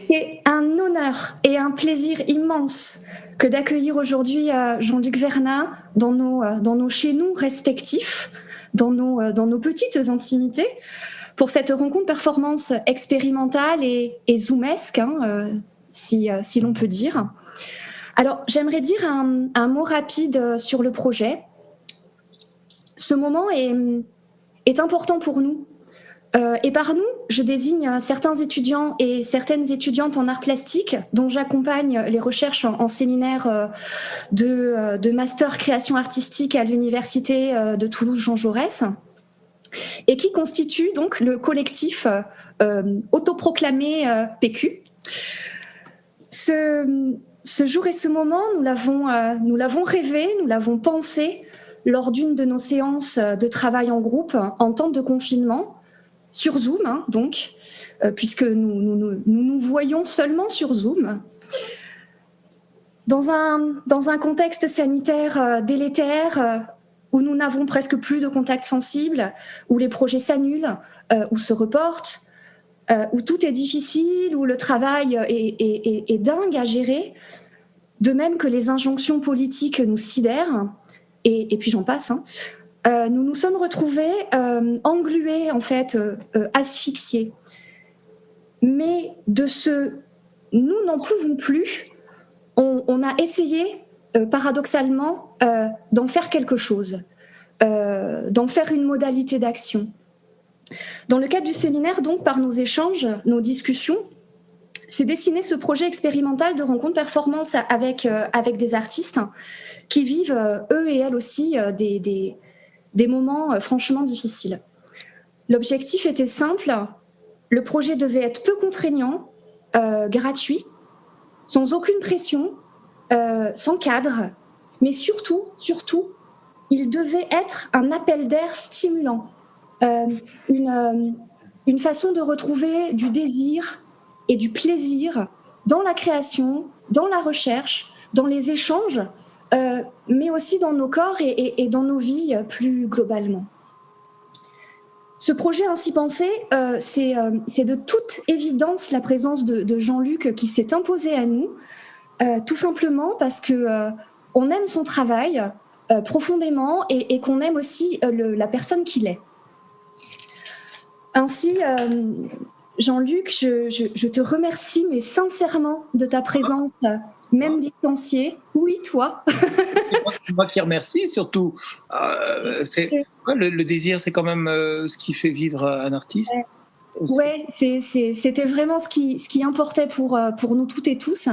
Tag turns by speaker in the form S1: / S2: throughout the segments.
S1: C'est un honneur et un plaisir immense que d'accueillir aujourd'hui Jean-Luc Vernat dans nos chez-nous respectifs, dans nos petites intimités, pour cette rencontre performance expérimentale et zoomesque, si l'on peut dire. Alors, j'aimerais dire un mot rapide sur le projet. Ce moment est important pour nous. Et par nous, je désigne certains étudiants et certaines étudiantes en arts plastiques dont j'accompagne les recherches en séminaire de master création artistique à l'université de Toulouse Jean Jaurès, et qui constituent donc le collectif autoproclamé PQ. Ce jour et ce moment, nous l'avons rêvé, nous l'avons pensé lors d'une de nos séances de travail en groupe en temps de confinement, sur Zoom, donc, puisque nous voyons seulement sur Zoom. Dans un contexte sanitaire délétère, où nous n'avons presque plus de contacts sensibles, où les projets s'annulent, ou se reportent, où tout est difficile, où le travail est dingue à gérer, de même que les injonctions politiques nous sidèrent, et puis j'en passe, nous nous sommes retrouvés englués, en fait, asphyxiés. Mais de ce « nous n'en pouvons plus », on a essayé, paradoxalement, d'en faire quelque chose, d'en faire une modalité d'action. Dans le cadre du séminaire, donc, par nos échanges, nos discussions, s'est dessiné ce projet expérimental de rencontre performance avec des artistes qui vivent, eux et elles aussi, des moments franchement difficiles. L'objectif était simple, le projet devait être peu contraignant, gratuit, sans aucune pression, sans cadre, mais surtout, il devait être un appel d'air stimulant, une façon de retrouver du désir et du plaisir dans la création, dans la recherche, dans les échanges, mais aussi dans nos corps et dans nos vies plus globalement. Ce projet ainsi pensé, c'est de toute évidence la présence de Jean-Luc qui s'est imposé à nous, tout simplement parce que on aime son travail profondément et qu'on aime aussi la personne qu'il est. Ainsi, Jean-Luc, je te remercie, mais sincèrement, de ta présence, même distanciée. Oui, toi.
S2: C'est moi qui remercie, surtout. Le désir, c'est quand même ce qui fait vivre un artiste.
S1: Oui, c'était vraiment ce qui importait pour nous toutes et tous.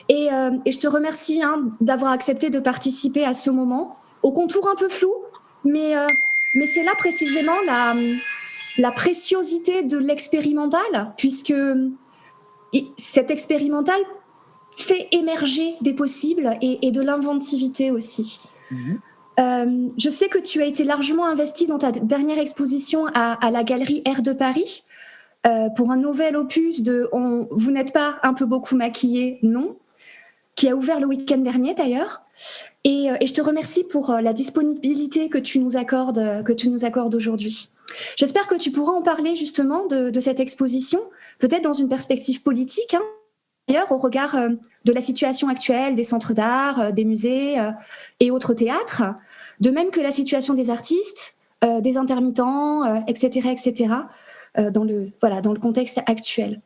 S1: Et je te remercie d'avoir accepté de participer à ce moment, au contour un peu flou, mais c'est là précisément la préciosité de l'expérimental, puisque cet expérimental fait émerger des possibles et de l'inventivité aussi. Je sais que tu as été largement investi dans ta dernière exposition à la Galerie Air de Paris pour un nouvel opus de « Vous n'êtes pas un peu beaucoup maquillé ?» Non, qui a ouvert le week-end dernier d'ailleurs. Et je te remercie pour la disponibilité que tu nous accordes aujourd'hui. J'espère que tu pourras en parler justement de cette exposition, peut-être dans une perspective politique, d'ailleurs au regard de la situation actuelle des centres d'art, des musées et autres théâtres, de même que la situation des artistes, des intermittents, etc., dans le contexte actuel.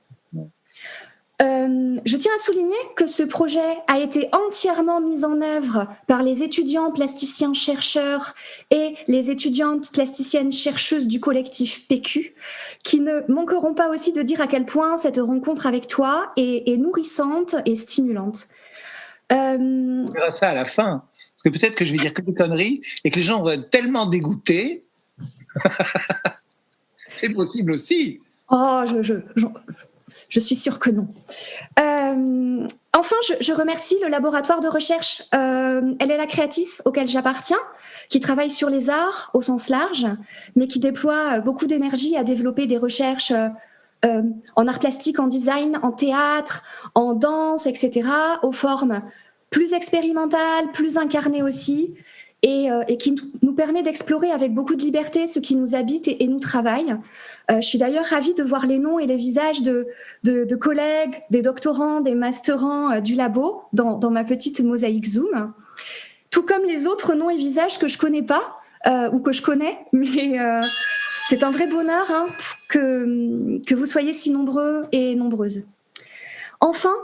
S1: Je tiens à souligner que ce projet a été entièrement mis en œuvre par les étudiants plasticiens chercheurs et les étudiantes plasticiennes chercheuses du collectif PQ, qui ne manqueront pas aussi de dire à quel point cette rencontre avec toi est nourrissante et stimulante.
S2: On verra ça à la fin, parce que peut-être que je vais dire que des conneries et que les gens vont être tellement dégoûtés. C'est possible aussi.
S1: Oh, je suis sûre que non. Enfin, je remercie le laboratoire de recherche LLA Creatis auquel j'appartiens, qui travaille sur les arts au sens large, mais qui déploie beaucoup d'énergie à développer des recherches en art plastique, en design, en théâtre, en danse, etc., aux formes plus expérimentales, plus incarnées aussi, et qui nous permet d'explorer avec beaucoup de liberté ce qui nous habite et nous travaille. Je suis d'ailleurs ravie de voir les noms et les visages de collègues, des doctorants, des masterants du labo dans ma petite mosaïque Zoom, tout comme les autres noms et visages que je connais pas ou que je connais, mais c'est un vrai bonheur que vous soyez si nombreux et nombreuses. Enfin,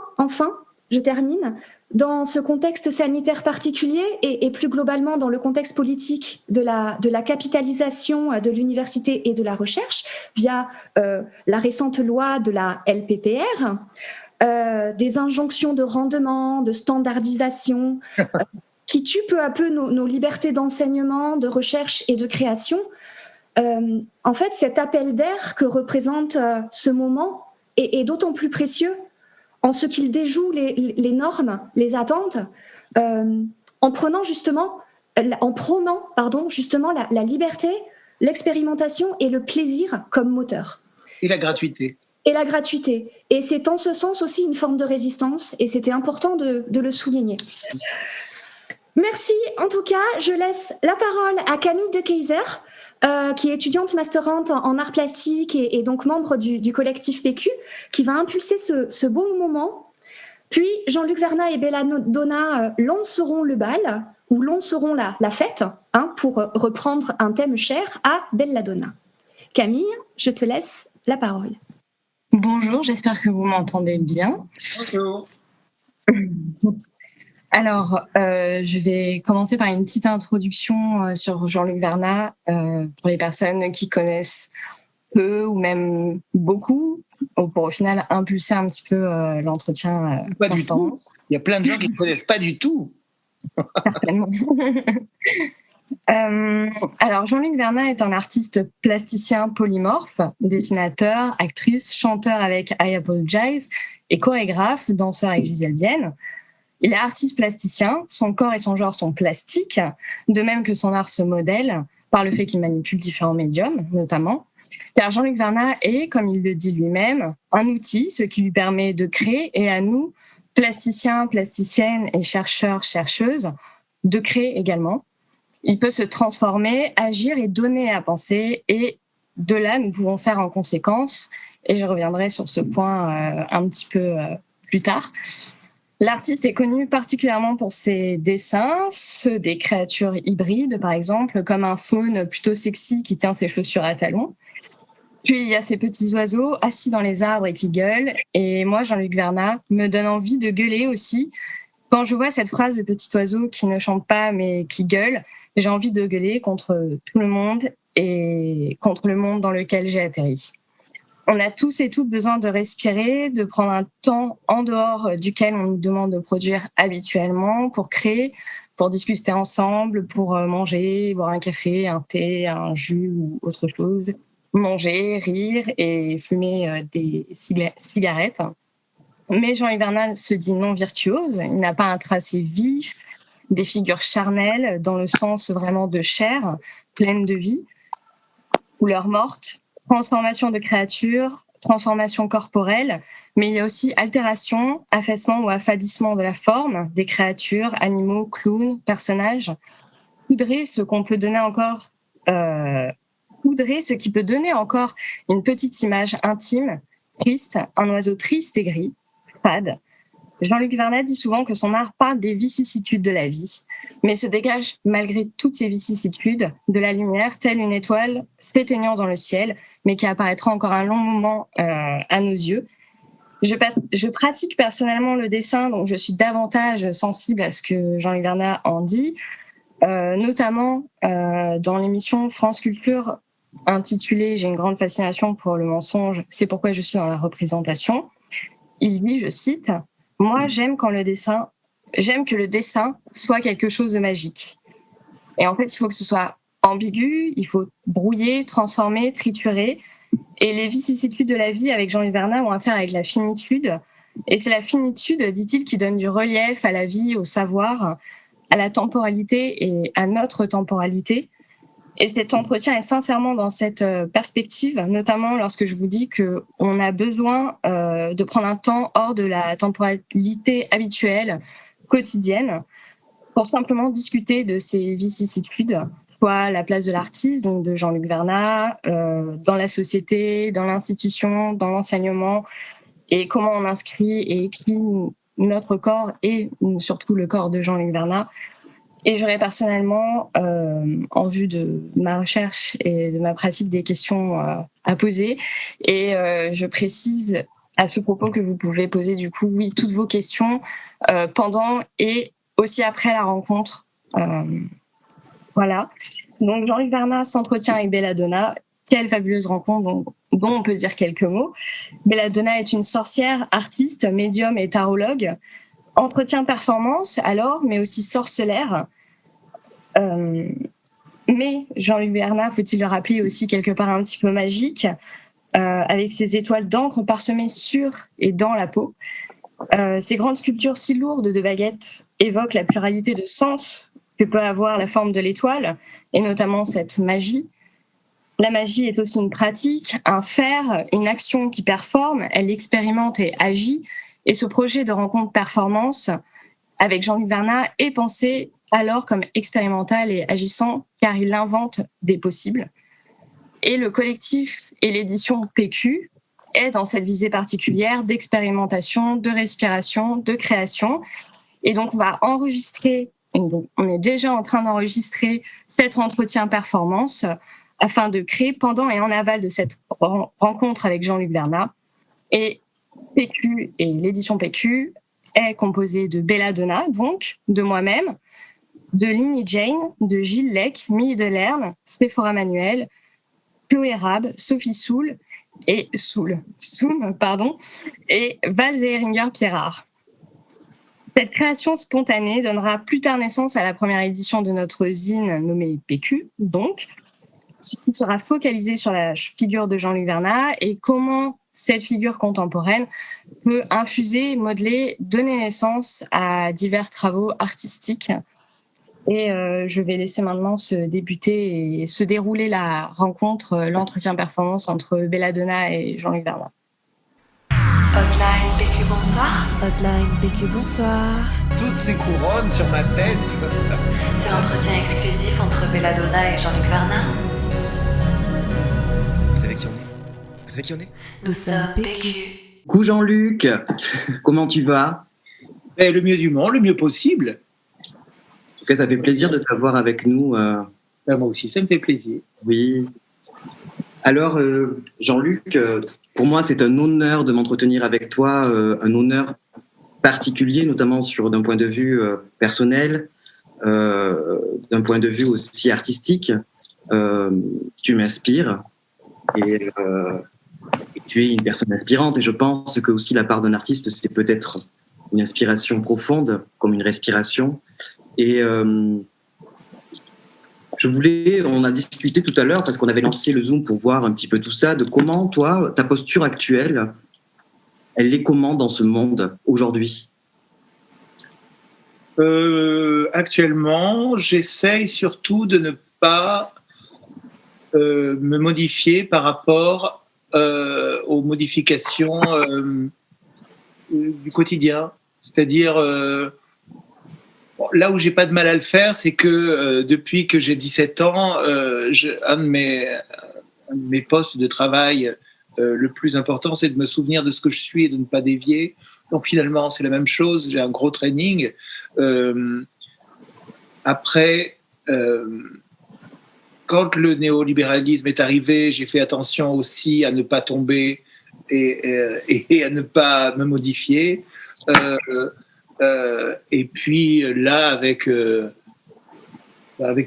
S1: je termine. Dans ce contexte sanitaire particulier et plus globalement dans le contexte politique de la capitalisation de l'université et de la recherche via la récente loi de la LPPR, des injonctions de rendement, de standardisation qui tuent peu à peu nos libertés d'enseignement, de recherche et de création, en fait, cet appel d'air que représente ce moment est d'autant plus précieux en ce qu'il déjoue les normes, les attentes, en prônant justement la liberté, l'expérimentation et le plaisir comme moteur.
S2: Et la gratuité.
S1: Et c'est en ce sens aussi une forme de résistance, et c'était important de le souligner. Merci. En tout cas, je laisse la parole à Camille De Keyser, qui est étudiante masterante en arts plastiques et donc membre du collectif PQ, qui va impulser ce beau moment. Puis Jean-Luc Vernat et Belladonna lanceront le bal, ou lanceront la fête, pour reprendre un thème cher à Belladonna. Camille, je te laisse la parole.
S3: Bonjour, j'espère que vous m'entendez bien.
S2: Bonjour.
S3: Alors, je vais commencer par une petite introduction sur Jean-Luc Vernat pour les personnes qui connaissent peu ou même beaucoup, pour au final impulser un petit peu l'entretien.
S2: Pas du tout. Il y a plein de gens qui ne connaissent pas du tout.
S3: Certainement. Alors, Jean-Luc Vernat est un artiste plasticien polymorphe, dessinateur, actrice, chanteur avec I Apologize et chorégraphe, danseur avec Gisèle Vienne. Il est artiste plasticien, son corps et son genre sont plastiques, de même que son art se modèle par le fait qu'il manipule différents médiums, notamment. Car Jean-Luc Vernat est, comme il le dit lui-même, un outil, ce qui lui permet de créer, et à nous, plasticiens, plasticiennes et chercheurs, chercheuses, de créer également. Il peut se transformer, agir et donner à penser, et de là, nous pouvons faire en conséquence, et je reviendrai sur ce point un petit peu plus tard. L'artiste est connu particulièrement pour ses dessins, ceux des créatures hybrides, par exemple, comme un faune plutôt sexy qui tient ses chaussures à talons. Puis il y a ces petits oiseaux assis dans les arbres et qui gueulent. Et moi, Jean-Luc Vernat, me donne envie de gueuler aussi. Quand je vois cette phrase de petit oiseau qui ne chante pas mais qui gueule, j'ai envie de gueuler contre tout le monde et contre le monde dans lequel j'ai atterri. On a tous et toutes besoin de respirer, de prendre un temps en dehors duquel on nous demande de produire habituellement pour créer, pour discuter ensemble, pour manger, boire un café, un thé, un jus ou autre chose, manger, rire et fumer des cigarettes. Mais Jean-Luc Vernat se dit non virtuose, il n'a pas un tracé vif, des figures charnelles dans le sens vraiment de chair, pleine de vie, couleur morte, transformation de créatures, transformation corporelle, mais il y a aussi altération, affaissement ou affadissement de la forme des créatures, animaux, clowns, personnages. Poudrer ce qu'on peut donner encore, poudrer ce qui peut donner encore une petite image intime, triste, un oiseau triste et gris, fade. Jean-Luc Vernat dit souvent que son art parle des vicissitudes de la vie, mais se dégage malgré toutes ces vicissitudes de la lumière, telle une étoile s'éteignant dans le ciel, mais qui apparaîtra encore un long moment à nos yeux. Je pratique personnellement le dessin, donc je suis davantage sensible à ce que Jean-Luc Vernat en dit, notamment dans l'émission France Culture intitulée « J'ai une grande fascination pour le mensonge, c'est pourquoi je suis dans la représentation ». Il dit, je cite, « Moi, j'aime que le dessin soit quelque chose de magique. » Et en fait, il faut que ce soit ambigu, il faut brouiller, transformer, triturer. Et les vicissitudes de la vie avec Jean-Luc Vernat ont affaire avec la finitude. Et c'est la finitude, dit-il, qui donne du relief à la vie, au savoir, à la temporalité et à notre temporalité. Et cet entretien est sincèrement dans cette perspective, notamment lorsque je vous dis qu'on a besoin de prendre un temps hors de la temporalité habituelle, quotidienne, pour simplement discuter de ces vicissitudes, soit la place de l'artiste, donc de Jean-Luc Vernat, dans la société, dans l'institution, dans l'enseignement, et comment on inscrit et écrit notre corps et surtout le corps de Jean-Luc Vernat. Et j'aurais personnellement, en vue de ma recherche et de ma pratique, des questions à poser. Et je précise à ce propos que vous pouvez poser du coup, oui, toutes vos questions pendant et aussi après la rencontre. Voilà. Donc Jean-Luc Vernat s'entretient avec Belladonna. Quelle fabuleuse rencontre dont on peut dire quelques mots. Belladonna est une sorcière, artiste, médium et tarologue. Entretien performance alors, mais aussi sorcelère. Mais Jean-Luc Vernat, faut-il le rappeler, aussi quelque part un petit peu magique, avec ses étoiles d'encre parsemées sur et dans la peau. Ces grandes sculptures si lourdes de baguettes évoquent la pluralité de sens que peut avoir la forme de l'étoile, et notamment cette magie. La magie est aussi une pratique, un faire, une action qui performe, elle expérimente et agit. Et ce projet de rencontre-performance avec Jean-Luc Vernat est pensé alors comme expérimental et agissant, car il invente des possibles. Et le collectif et l'édition PQ est dans cette visée particulière d'expérimentation, de respiration, de création. Et donc, on va enregistrer, on est déjà en train d'enregistrer cet entretien performance afin de créer pendant et en aval de cette rencontre avec Jean-Luc Vernat. Et PQ et l'édition PQ est composée de Belladonna, donc de moi-même, de Lini Jane, de Gilles Lec, Mille de Lerne, Sephora Manuel, Chloé Rab, Sophie Soum, et Val Zehringer-Pierrard. Cette création spontanée donnera plus tard naissance à la première édition de notre zine nommée PQ, donc, qui sera focalisée sur la figure de Jean-Luc Vernat et comment cette figure contemporaine peut infuser, modeler, donner naissance à divers travaux artistiques. Et je vais laisser maintenant se débuter et se dérouler la rencontre, l'entretien performance entre Belladonna et Jean-Luc Vernat.
S4: Hotline PQ, bonsoir. Hotline PQ, bonsoir.
S2: Toutes ces couronnes sur ma tête.
S4: C'est l'entretien exclusif entre Belladonna et Jean-Luc Vernat.
S5: Vous savez qui on est ? Vous savez qui on est ?
S4: Nous sommes PQ.
S6: Coucou Jean-Luc, comment tu vas ?
S2: Le mieux du monde, le mieux possible.
S6: En tout cas, ça fait plaisir de t'avoir avec nous.
S2: Moi aussi, ça me fait plaisir.
S6: Oui. Alors, Jean-Luc, pour moi, c'est un honneur de m'entretenir avec toi, un honneur particulier, notamment d'un point de vue personnel, d'un point de vue aussi artistique. Tu m'inspires et tu es une personne inspirante et je pense que aussi la part d'un artiste, c'est peut-être une inspiration profonde, comme une respiration. Et on a discuté tout à l'heure parce qu'on avait lancé le Zoom pour voir un petit peu tout ça, de comment toi, ta posture actuelle, elle est comment dans ce monde aujourd'hui ?
S2: Actuellement, j'essaye surtout de ne pas me modifier par rapport aux modifications du quotidien. C'est-à-dire, là où j'ai pas de mal à le faire, c'est que depuis que j'ai 17 ans, un de mes postes de travail le plus important, c'est de me souvenir de ce que je suis et de ne pas dévier. Donc finalement, c'est la même chose. J'ai un gros training. Après, quand le néolibéralisme est arrivé, j'ai fait attention aussi à ne pas tomber et à ne pas me modifier. Et puis là, avec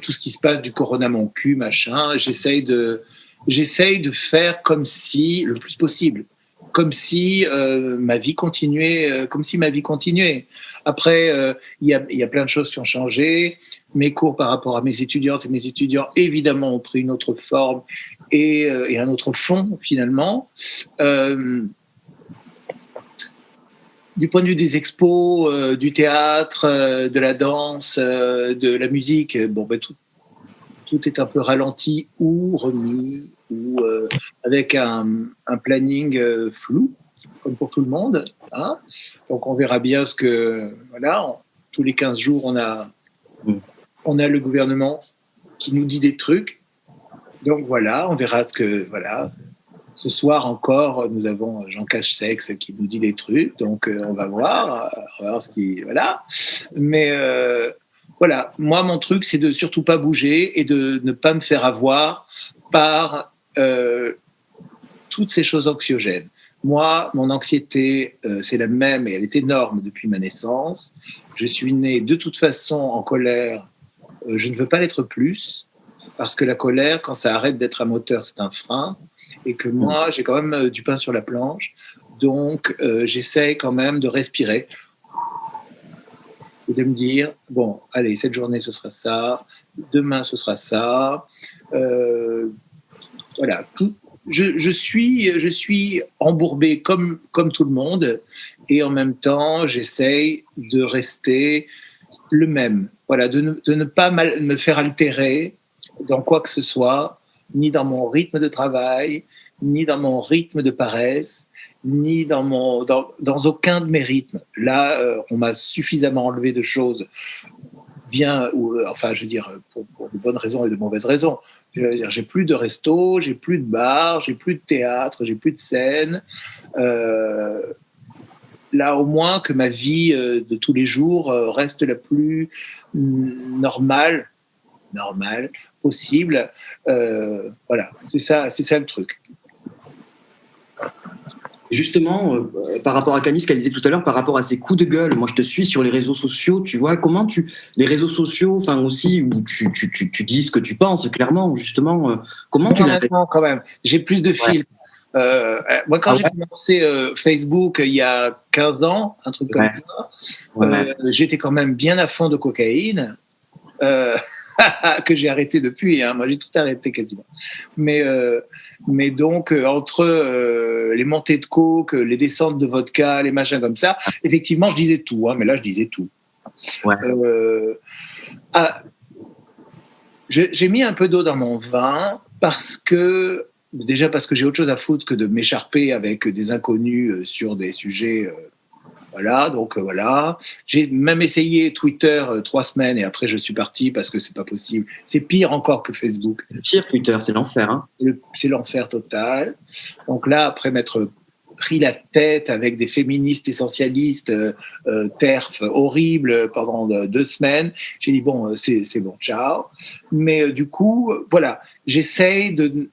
S2: tout ce qui se passe du corona mon cul, machin, j'essaye de faire comme si, le plus possible, comme si ma vie continuait, Après, il y a plein de choses qui ont changé. Mes cours par rapport à mes étudiantes et mes étudiants, évidemment, ont pris une autre forme et un autre fond, finalement. Du point de vue des expos, du théâtre, de la danse, de la musique, tout est un peu ralenti ou remis, ou avec un planning flou, comme pour tout le monde. Hein. Donc on verra bien tous les 15 jours, on a On a le gouvernement qui nous dit des trucs. Donc voilà, on verra ce que... Voilà. Ce soir encore, nous avons Jean Castex qui nous dit des trucs. Donc on va voir ce qui... Voilà. Mais voilà, moi, mon truc, c'est de surtout pas bouger et de ne pas me faire avoir par toutes ces choses anxiogènes. Moi, mon anxiété, c'est la même et elle est énorme depuis ma naissance. Je suis né de toute façon en colère. Je ne veux pas l'être plus parce que la colère, quand ça arrête d'être un moteur, c'est un frein. Et que moi, j'ai quand même du pain sur la planche. Donc, j'essaie quand même de respirer et de me dire, bon, allez, cette journée, ce sera ça. Demain, ce sera ça. Voilà. Je suis embourbé comme tout le monde. Et en même temps, j'essaye de rester le même. Voilà, de ne pas me faire altérer dans quoi que ce soit, ni dans mon rythme de travail, ni dans mon rythme de paresse, ni dans aucun de mes rythmes. Là, on m'a suffisamment enlevé de choses, pour de bonnes raisons et de mauvaises raisons. Je veux dire, j'ai plus de resto, j'ai plus de bar, j'ai plus de théâtre, j'ai plus de scène. Là, au moins, que ma vie de tous les jours reste la plus normale possible. Voilà, c'est ça le truc.
S6: Justement, par rapport à Camille, ce qu'elle disait tout à l'heure, par rapport à ses coups de gueule, moi je te suis sur les réseaux sociaux, tu vois, les réseaux sociaux, enfin aussi, où tu dis ce que tu penses, clairement, justement, comment tu l'as fait ?
S2: Quand même, j'ai plus de filtres. Moi, quand j'ai commencé Facebook il y a 15 ans, un truc comme ça, j'étais quand même bien à fond de cocaïne. Que j'ai arrêté depuis, hein. Moi j'ai tout arrêté quasiment. Mais donc entre les montées de coke, les descentes de vodka, les machins comme ça, effectivement je disais tout, hein, mais là je disais tout. Ouais. J'ai mis un peu d'eau dans mon vin parce que j'ai autre chose à foutre que de m'écharper avec des inconnus sur des sujets. Voilà, donc voilà. J'ai même essayé Twitter 3 semaines et après je suis parti parce que c'est pas possible. C'est pire encore que Facebook.
S6: C'est pire Twitter, c'est l'enfer. Hein.
S2: C'est l'enfer total. Donc là, après m'être pris la tête avec des féministes essentialistes, TERF, horribles pendant 2 semaines, j'ai dit bon, c'est bon, ciao. Mais du coup, voilà, j'essaye de...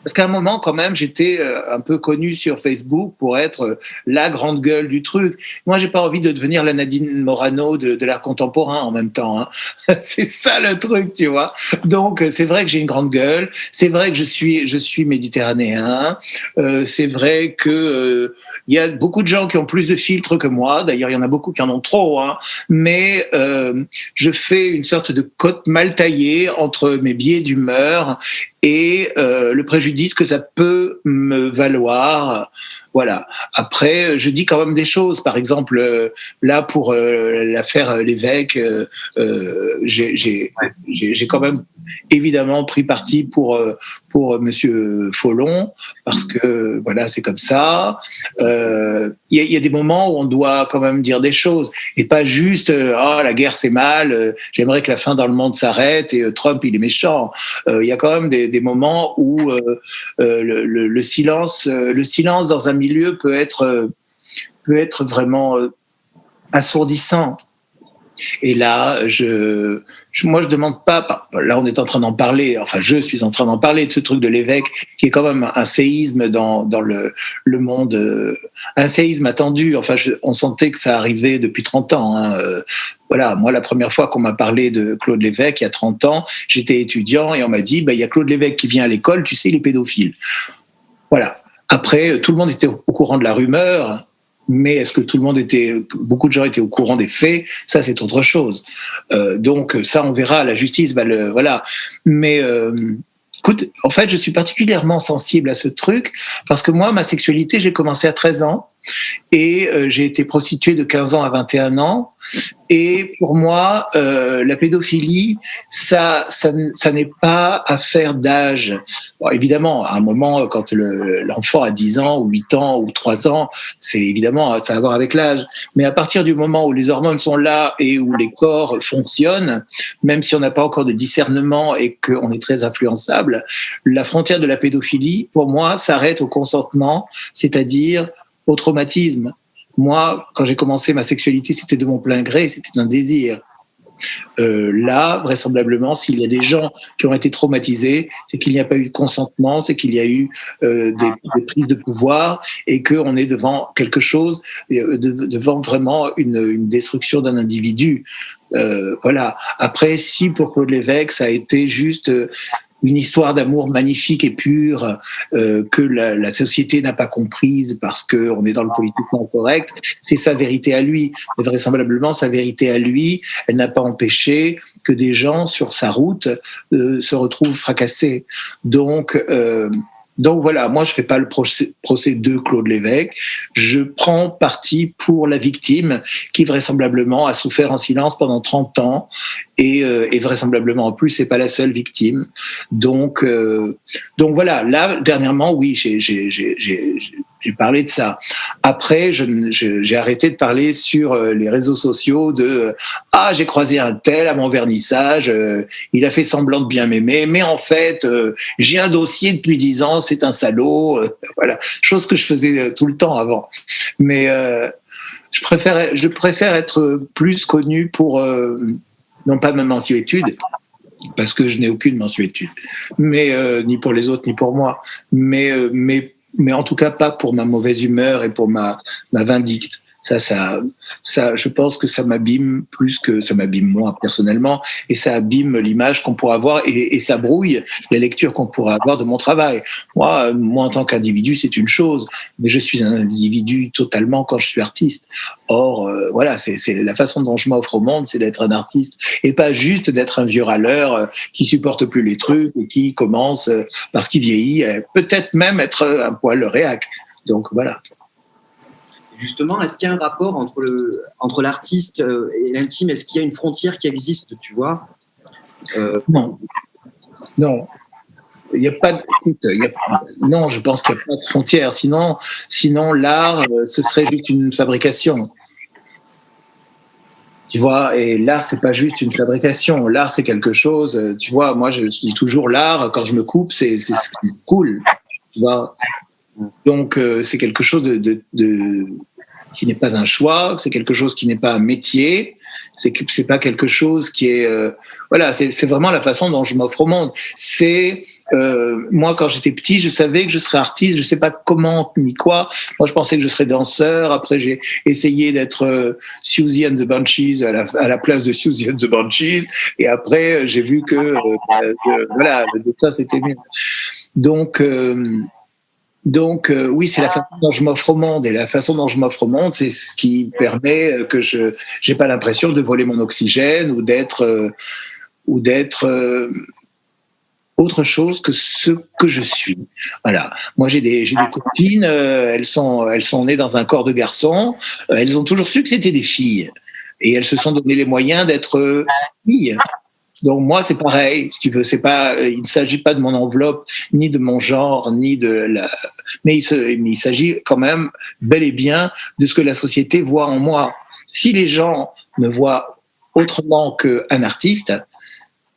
S2: Parce qu'à un moment, quand même, j'étais un peu connu sur Facebook pour être la grande gueule du truc. Moi, j'ai pas envie de devenir la Nadine Morano de l'art contemporain en même temps. Hein. C'est ça le truc, tu vois. Donc, c'est vrai que j'ai une grande gueule. C'est vrai que je suis méditerranéen. C'est vrai que y a beaucoup de gens qui ont plus de filtres que moi. D'ailleurs, il y en a beaucoup qui en ont trop. Hein. Mais je fais une sorte de cote mal taillée entre mes biais d'humeur et le préjudice que ça peut me valoir. Voilà. Après, je dis quand même des choses. Par exemple, là, pour l'affaire Lévesque, j'ai quand même évidemment pris parti pour Monsieur Follon, parce que voilà, c'est comme ça. Il y a des moments où on doit quand même dire des choses, et pas juste la guerre c'est mal, j'aimerais que la fin dans le monde s'arrête et Trump il est méchant. Il y a quand même des moments où le silence dans un milieu peut être vraiment assourdissant. Et là, moi, je demande pas. Là, on est en train d'en parler. Enfin, je suis en train d'en parler de ce truc de Lévesque, qui est quand même un séisme dans le monde, un séisme attendu. Enfin, on sentait que ça arrivait depuis 30 ans. Hein. Voilà, moi, la première fois qu'on m'a parlé de Claude Lévesque, il y a 30 ans, j'étais étudiant et on m'a dit, il y a Claude Lévesque qui vient à l'école, tu sais, il est pédophile. Voilà. Après, tout le monde était au courant de la rumeur. Mais est-ce que beaucoup de gens étaient au courant des faits? Ça, c'est autre chose. Donc, ça, on verra. La justice, voilà. Mais, écoute, en fait, je suis particulièrement sensible à ce truc parce que moi, ma sexualité, j'ai commencé à 13 ans Et j'ai été prostituée de 15 ans à 21 ans. Et pour moi, la pédophilie, ça n'est pas affaire d'âge. Bon, évidemment, à un moment, quand l'enfant a 10 ans, ou 8 ans, ou 3 ans, c'est évidemment, ça a à voir avec l'âge. Mais à partir du moment où les hormones sont là et où les corps fonctionnent, même si on n'a pas encore de discernement et qu'on est très influençable, la frontière de la pédophilie, pour moi, s'arrête au consentement, c'est-à-dire au traumatisme. Moi, quand j'ai commencé ma sexualité, c'était de mon plein gré, c'était un désir. Là, vraisemblablement, s'il y a des gens qui ont été traumatisés, c'est qu'il n'y a pas eu de consentement, c'est qu'il y a eu des prises de pouvoir et qu'on est devant quelque chose, devant vraiment une destruction d'un individu. Voilà. Après, si pour Claude Lévesque, ça a été juste une histoire d'amour magnifique et pure que la société n'a pas comprise parce qu'on est dans le politiquement correct, c'est sa vérité à lui. Mais vraisemblablement, sa vérité à lui, elle n'a pas empêché que des gens sur sa route se retrouvent fracassés. Donc voilà, moi je fais pas le procès de Claude Lévesque, je prends parti pour la victime qui vraisemblablement a souffert en silence pendant 30 ans et vraisemblablement en plus c'est pas la seule victime. Donc voilà, là dernièrement oui, j'ai parlé de ça. Après, j'ai arrêté de parler sur les réseaux sociaux de « Ah, j'ai croisé un tel à mon vernissage, il a fait semblant de bien m'aimer, mais en fait, j'ai un dossier depuis 10 ans, c'est un salaud. » Voilà, chose que je faisais tout le temps avant. Mais je préfère être plus connu pour, non pas ma mensuétude, parce que je n'ai aucune mensuétude, mais ni pour les autres, ni pour moi, mais en tout cas pas pour ma mauvaise humeur et pour ma vindicte. Ça, je pense que ça m'abîme plus que ça m'abîme moi personnellement, et ça abîme l'image qu'on pourrait avoir et ça brouille la lecture qu'on pourrait avoir de mon travail. Moi en tant qu'individu, c'est une chose, mais je suis un individu totalement quand je suis artiste. Or, voilà, c'est la façon dont je m'offre au monde, c'est d'être un artiste et pas juste d'être un vieux râleur qui supporte plus les trucs et qui commence parce qu'il vieillit, peut-être même être un poil réac. Donc voilà.
S6: Justement, est-ce qu'il y a un rapport entre l'artiste et l'intime? Est-ce qu'il y a une frontière qui existe, tu vois?
S2: Non. Il n'y a pas non, je pense qu'il n'y a pas de frontière. Sinon l'art, ce serait juste une fabrication. Tu vois, et l'art, c'est pas juste une fabrication. L'art, c'est quelque chose, tu vois, moi, je dis toujours l'art, quand je me coupe, c'est ce qui coule. Tu vois. Donc, c'est quelque chose qui n'est pas un choix, c'est quelque chose qui n'est pas un métier, c'est pas quelque chose qui est... voilà, c'est vraiment la façon dont je m'offre au monde. C'est... moi, quand j'étais petit, je savais que je serais artiste, je sais pas comment ni quoi. Moi, je pensais que je serais danseur. Après, j'ai essayé d'être Siouxsie and the Banshees à la place de Siouxsie and the Banshees. Et après, j'ai vu que... voilà, ça, c'était mieux. Donc, oui, c'est la façon dont je m'offre au monde. Et la façon dont je m'offre au monde, c'est ce qui permet que je n'ai pas l'impression de voler mon oxygène ou d'être autre chose que ce que je suis. Voilà. Moi, j'ai des copines, elles sont nées dans un corps de garçon. Elles ont toujours su que c'était des filles. Et elles se sont donné les moyens d'être filles. Donc moi, c'est pareil, si tu veux, il ne s'agit pas de mon enveloppe, ni de mon genre, ni de la... Mais il s'agit quand même bel et bien de ce que la société voit en moi. Si les gens me voient autrement qu'un artiste,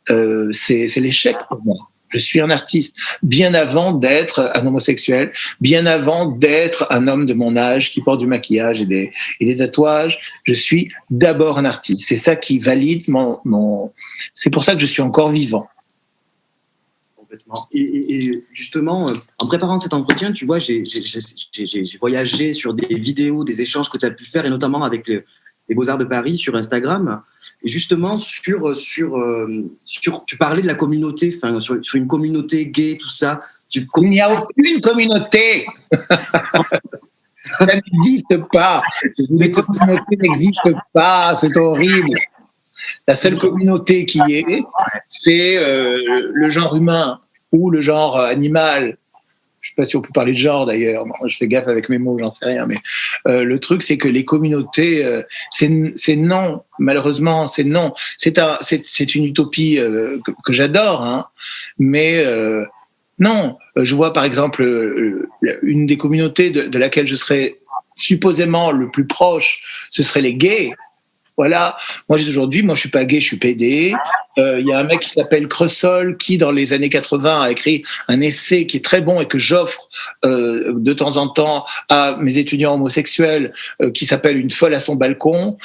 S2: c'est l'échec pour moi. Je suis un artiste, bien avant d'être un homosexuel, bien avant d'être un homme de mon âge qui porte du maquillage et des tatouages. Je suis d'abord un artiste. C'est ça qui valide mon... C'est pour ça que je suis encore vivant.
S6: Complètement. Et justement, en préparant cet entretien, tu vois, j'ai voyagé sur des vidéos, des échanges que tu as pu faire, et notamment avec les Beaux-Arts de Paris sur Instagram. Et justement, tu parlais de la communauté, sur une communauté gay, tout ça.
S2: Il n'y a aucune communauté. Ça n'existe pas. Les communautés n'existent pas. C'est horrible. La seule communauté qui est, c'est le genre humain ou le genre animal. je sais pas si on peut parler de genre d'ailleurs, bon, je fais gaffe avec mes mots, j'en sais rien, mais le truc c'est que les communautés, c'est non, malheureusement c'est non, c'est une utopie que j'adore, hein, mais non, je vois par exemple une des communautés de laquelle je serais supposément le plus proche, ce serait les gays. Voilà, moi aujourd'hui, je suis pas gay, je suis PD. Il y a un mec qui s'appelle Cressol qui, dans les années 80, a écrit un essai qui est très bon et que j'offre de temps en temps à mes étudiants homosexuels, qui s'appelle Une folle à son balcon,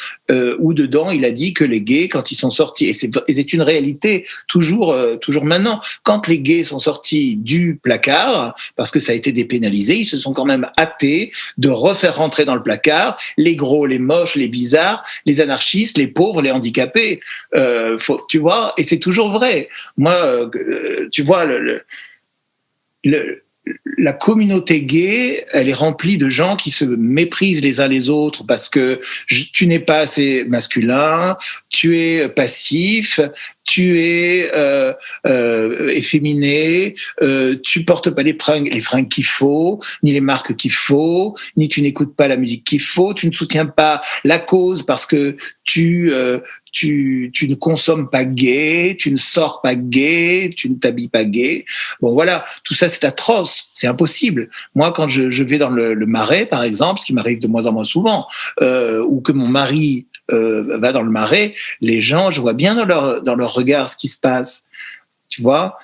S2: où dedans il a dit que les gays, quand ils sont sortis, et c'est une réalité toujours maintenant, quand les gays sont sortis du placard, parce que ça a été dépénalisé, ils se sont quand même hâtés de refaire rentrer dans le placard les gros, les moches, les bizarres, les anarchistes, les pauvres, les handicapés. Tu vois, et c'est toujours vrai. Moi, tu vois, la communauté gay, elle est remplie de gens qui se méprisent les uns les autres parce que tu n'es pas assez masculin, tu es passif, tu es efféminé, tu portes pas les fringues qu'il faut, ni les marques qu'il faut, ni tu n'écoutes pas la musique qu'il faut, tu ne soutiens pas la cause parce que tu ne consommes pas gay, tu ne sors pas gay, tu ne t'habilles pas gay. Bon voilà, tout ça c'est atroce, c'est impossible. Moi quand je vais dans le Marais par exemple, ce qui m'arrive de moins en moins souvent, ou que mon mari va dans le Marais, les gens, je vois bien dans leur regard ce qui se passe. Tu vois,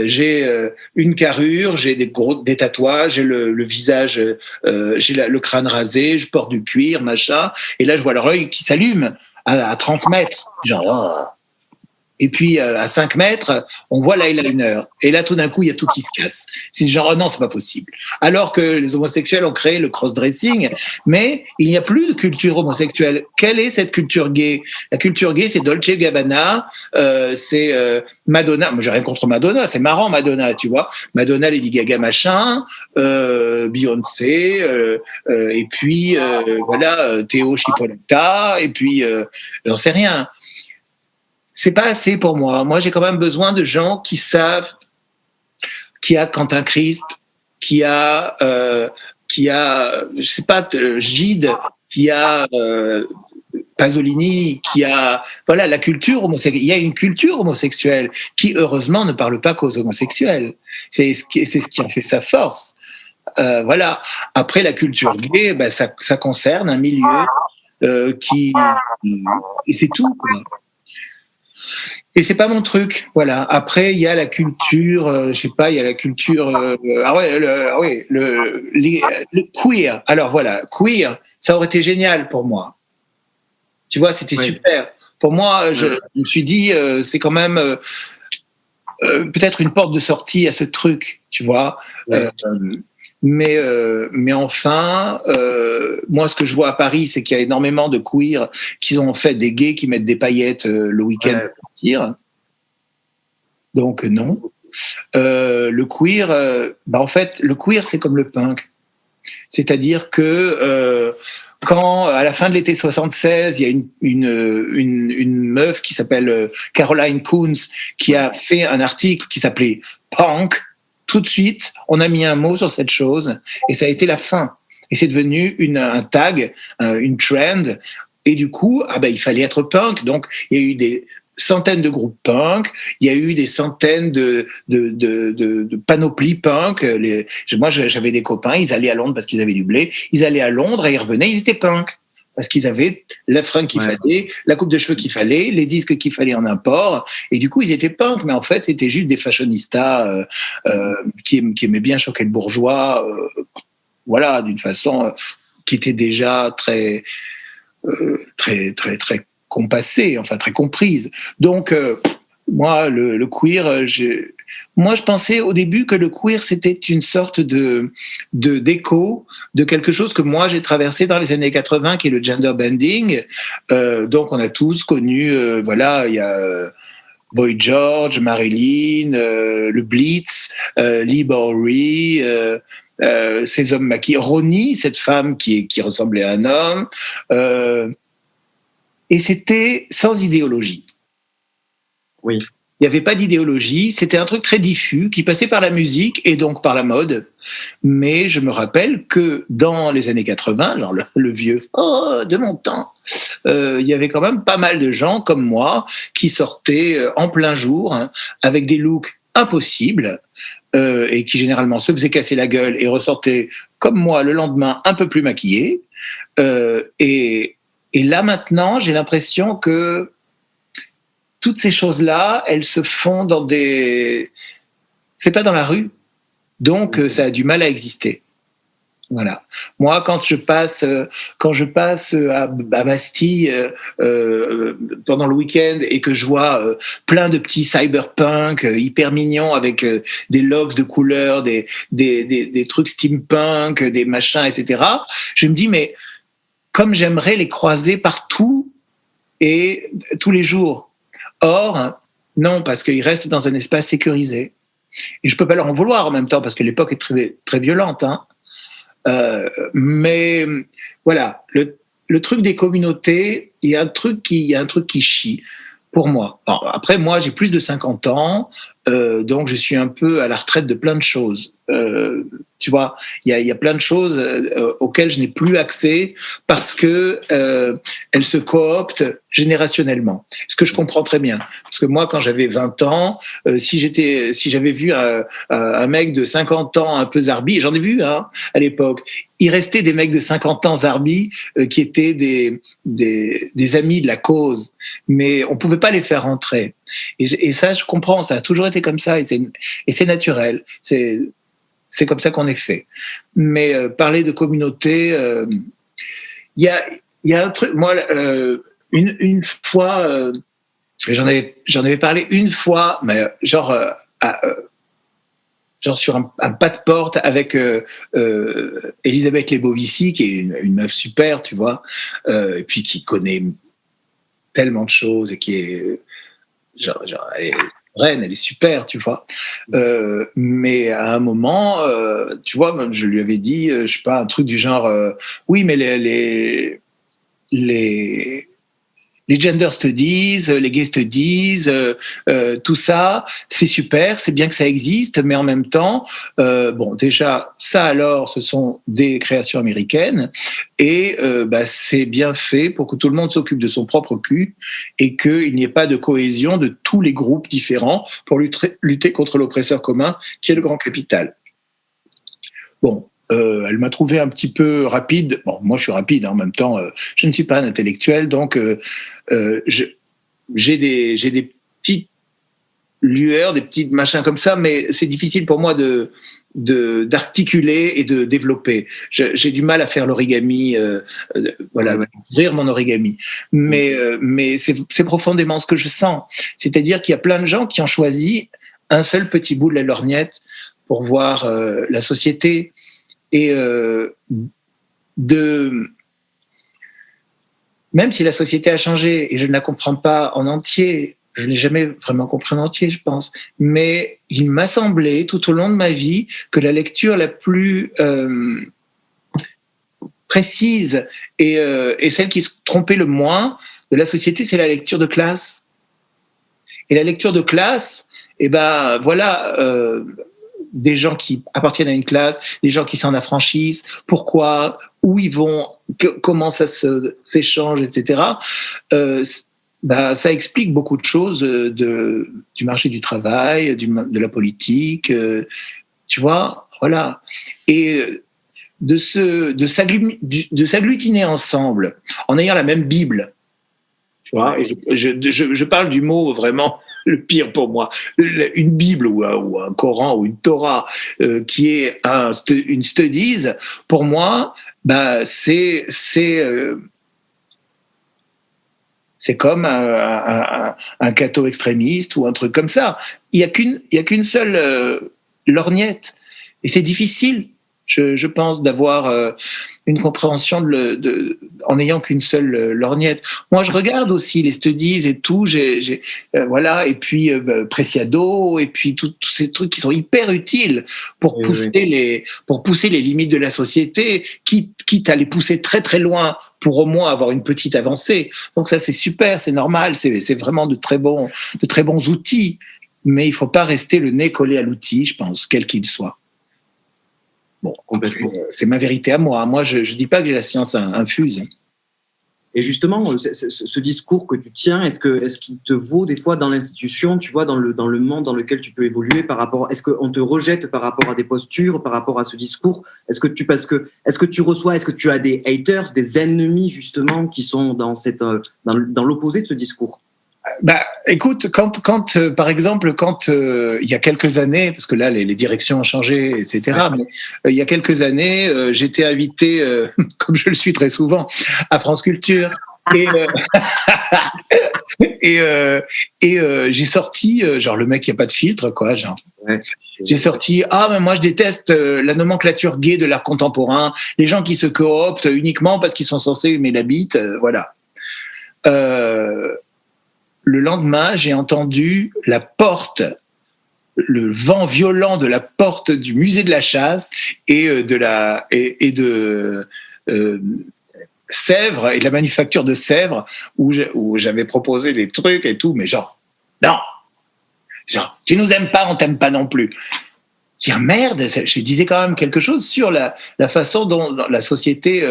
S2: j'ai une carrure, j'ai des tatouages, j'ai le visage, j'ai le crâne rasé, je porte du cuir, machin, et là je vois leur œil qui s'allume à 30 mètres. Genre, oh. Et puis à 5 mètres, on voit l'eyeliner. Et là, tout d'un coup, il y a tout qui se casse. C'est genre, oh non, c'est pas possible. Alors que les homosexuels ont créé le cross-dressing, mais il n'y a plus de culture homosexuelle. Quelle est cette culture gay ? La culture gay, c'est Dolce & Gabbana, c'est Madonna. Moi, j'ai rien contre Madonna, c'est marrant Madonna, tu vois. Madonna, Lady Gaga, machin, Beyoncé, et puis voilà, Théo Chipolata, et puis j'en sais rien. C'est pas assez pour moi. Moi, j'ai quand même besoin de gens qui savent qui a Quentin Christ, qui a je sais pas, Gide, qui a Pasolini, qui a voilà la culture homosexuelle. Il y a une culture homosexuelle qui heureusement ne parle pas qu'aux homosexuels. C'est ce qui en fait sa force. Voilà. Après la culture gay, ben, ça concerne un milieu et c'est tout, quoi. Et c'est pas mon truc, voilà. Après, il y a la culture, je sais pas, il y a la culture, le queer. Alors voilà, queer, ça aurait été génial pour moi. Tu vois, c'était super. Pour moi, je me suis dit, c'est quand même peut-être une porte de sortie à ce truc, tu vois. Mais enfin, moi, ce que je vois à Paris, c'est qu'il y a énormément de queers qui ont fait des gays qui mettent des paillettes le week-end pour partir. Donc non. Le queer, en fait, le queer, c'est comme le punk. C'est-à-dire que quand, à la fin de l'été 76, il y a une meuf qui s'appelle Caroline Coons qui a fait un article qui s'appelait Punk. Tout de suite, on a mis un mot sur cette chose et ça a été la fin. Et c'est devenu un tag, une trend. Et du coup, il fallait être punk. Donc, il y a eu des centaines de groupes punk, il y a eu des centaines de panoplies punk. Moi, j'avais des copains, ils allaient à Londres parce qu'ils avaient du blé. Ils allaient à Londres et ils revenaient, ils étaient punk. Parce qu'ils avaient la fringue qu'il fallait, la coupe de cheveux qu'il fallait, les disques qu'il fallait en import. Et du coup, ils étaient punk. Mais en fait, c'était juste des fashionistas qui aimaient bien choquer le bourgeois, voilà, d'une façon qui était déjà très compassée, enfin très comprise. Donc, moi, le queer, moi, je pensais au début que le queer, c'était une sorte d'écho de quelque chose que moi, j'ai traversé dans les années 80, qui est le gender bending. Donc, on a tous connu, voilà, il y a Boy George, Marilyn, le Blitz, Lee Bowery, ces hommes maquillés, Ronnie, cette femme qui ressemblait à un homme. Et c'était sans idéologie.
S6: Oui.
S2: Il n'y avait pas d'idéologie, c'était un truc très diffus qui passait par la musique et donc par la mode. Mais je me rappelle que dans les années 80, genre le vieux de mon temps, il y avait quand même pas mal de gens comme moi qui sortaient en plein jour, hein, avec des looks impossibles, et qui généralement se faisaient casser la gueule et ressortaient comme moi le lendemain un peu plus maquillés. Et là maintenant, j'ai l'impression que toutes ces choses-là, elles se font dans des... C'est pas dans la rue, donc ça a du mal à exister. Voilà. Moi, quand je passe à Bastille pendant le week-end et que je vois plein de petits cyberpunk hyper mignons avec des logos de couleurs, des trucs steampunk, des machins, etc., je me dis, mais comme j'aimerais les croiser partout et tous les jours. Or, non, parce qu'ils restent dans un espace sécurisé. Et je peux pas leur en vouloir en même temps, parce que l'époque est très, très violente, hein. Mais voilà, le truc des communautés, il y a un truc qui chie pour moi. Alors, après, moi, j'ai plus de 50 ans, donc je suis un peu à la retraite de plein de choses. Tu vois, il y a plein de choses auxquelles je n'ai plus accès parce que elles se cooptent générationnellement. Ce que je comprends très bien, parce que moi, quand j'avais 20 ans, si j'avais vu un mec de 50 ans un peu zarbi, j'en ai vu à l'époque, il restait des mecs de 50 ans zarbi qui étaient des amis de la cause, mais on pouvait pas les faire rentrer. Et ça, je comprends, ça a toujours été comme ça, et c'est naturel. C'est comme ça qu'on est fait. Mais parler de communauté, il y a un truc. Moi, une fois, j'en avais parlé une fois, mais genre sur un pas de porte avec Elisabeth Lebovici, qui est une meuf super, tu vois, et puis qui connaît tellement de choses et qui est elle est reine, elle est super, tu vois. Mais à un moment, tu vois, je lui avais dit, je sais pas, un truc du genre, oui, mais les gender studies, les gay studies, tout ça, c'est super, c'est bien que ça existe, mais en même temps, bon, déjà, ça alors, ce sont des créations américaines, et c'est bien fait pour que tout le monde s'occupe de son propre cul, et qu'il n'y ait pas de cohésion de tous les groupes différents pour lutter contre l'oppresseur commun, qui est le grand capital. Bon. Elle m'a trouvé un petit peu rapide. Bon, moi, je suis rapide, hein, en même temps, je ne suis pas un intellectuel, donc j'ai des petites lueurs, des petits machins comme ça, mais c'est difficile pour moi d'articuler et de développer. J'ai du mal à faire l'origami, voilà, ouvrir mon origami. Mais c'est profondément ce que je sens. C'est-à-dire qu'il y a plein de gens qui ont choisi un seul petit bout de la lorgnette pour voir la société. Et même si la société a changé et je ne la comprends pas en entier, je ne l'ai jamais vraiment compris en entier, je pense, mais il m'a semblé tout au long de ma vie que la lecture la plus précise et celle qui se trompait le moins de la société, c'est la lecture de classe. Et la lecture de classe, voilà... des gens qui appartiennent à une classe, des gens qui s'en affranchissent, pourquoi, où ils vont, comment ça s'échange, etc. Ça explique beaucoup de choses du marché du travail, de la politique, tu vois, voilà. Et de s'agglutiner ensemble en ayant la même Bible, tu vois. Et je parle du mot vraiment le pire pour moi, une Bible ou un Coran ou une Torah qui est une studies, pour moi, c'est comme un catho extrémiste ou un truc comme ça. Il y a qu'une seule lorgnette, et c'est difficile, je pense, d'avoir une compréhension en n'ayant qu'une seule lorgnette. Moi, je regarde aussi les studies et tout, voilà, et puis Preciado, et puis tous ces trucs qui sont hyper utiles pour pousser les limites de la société, quitte à les pousser très très loin pour au moins avoir une petite avancée. Donc ça, c'est super, c'est normal, c'est vraiment de très bons outils, mais il ne faut pas rester le nez collé à l'outil, je pense, quel qu'il soit.
S6: Complètement.
S2: C'est ma vérité à moi. Moi, je dis pas que j'ai la science infuse.
S6: Et justement, ce discours que tu tiens, est-ce qu'il te vaut des fois dans l'institution, tu vois, dans le monde dans lequel tu peux évoluer par rapport, est-ce qu'on te rejette par rapport à des postures, par rapport à ce discours? Est-ce que tu reçois, est-ce que tu as des haters, des ennemis justement qui sont dans l'opposé de ce discours?
S2: Bah, écoute, quand par exemple, il y a quelques années, parce que là les directions ont changé, etc. Mais il y a quelques années, j'étais invité, comme je le suis très souvent, à France Culture. Et j'ai sorti, genre le mec, il n'y a pas de filtre, quoi. Genre. Ouais. J'ai sorti, mais moi je déteste la nomenclature gay de l'art contemporain, les gens qui se cooptent uniquement parce qu'ils sont censés aimer la bite, voilà. Le lendemain, j'ai entendu le vent violent de la porte du musée de la chasse et de Sèvres et de la manufacture de Sèvres où j'avais proposé des trucs et tout, mais genre, non, genre, tu nous aimes pas, on t'aime pas non plus. Je dis, merde, je disais quand même quelque chose sur la façon dont la société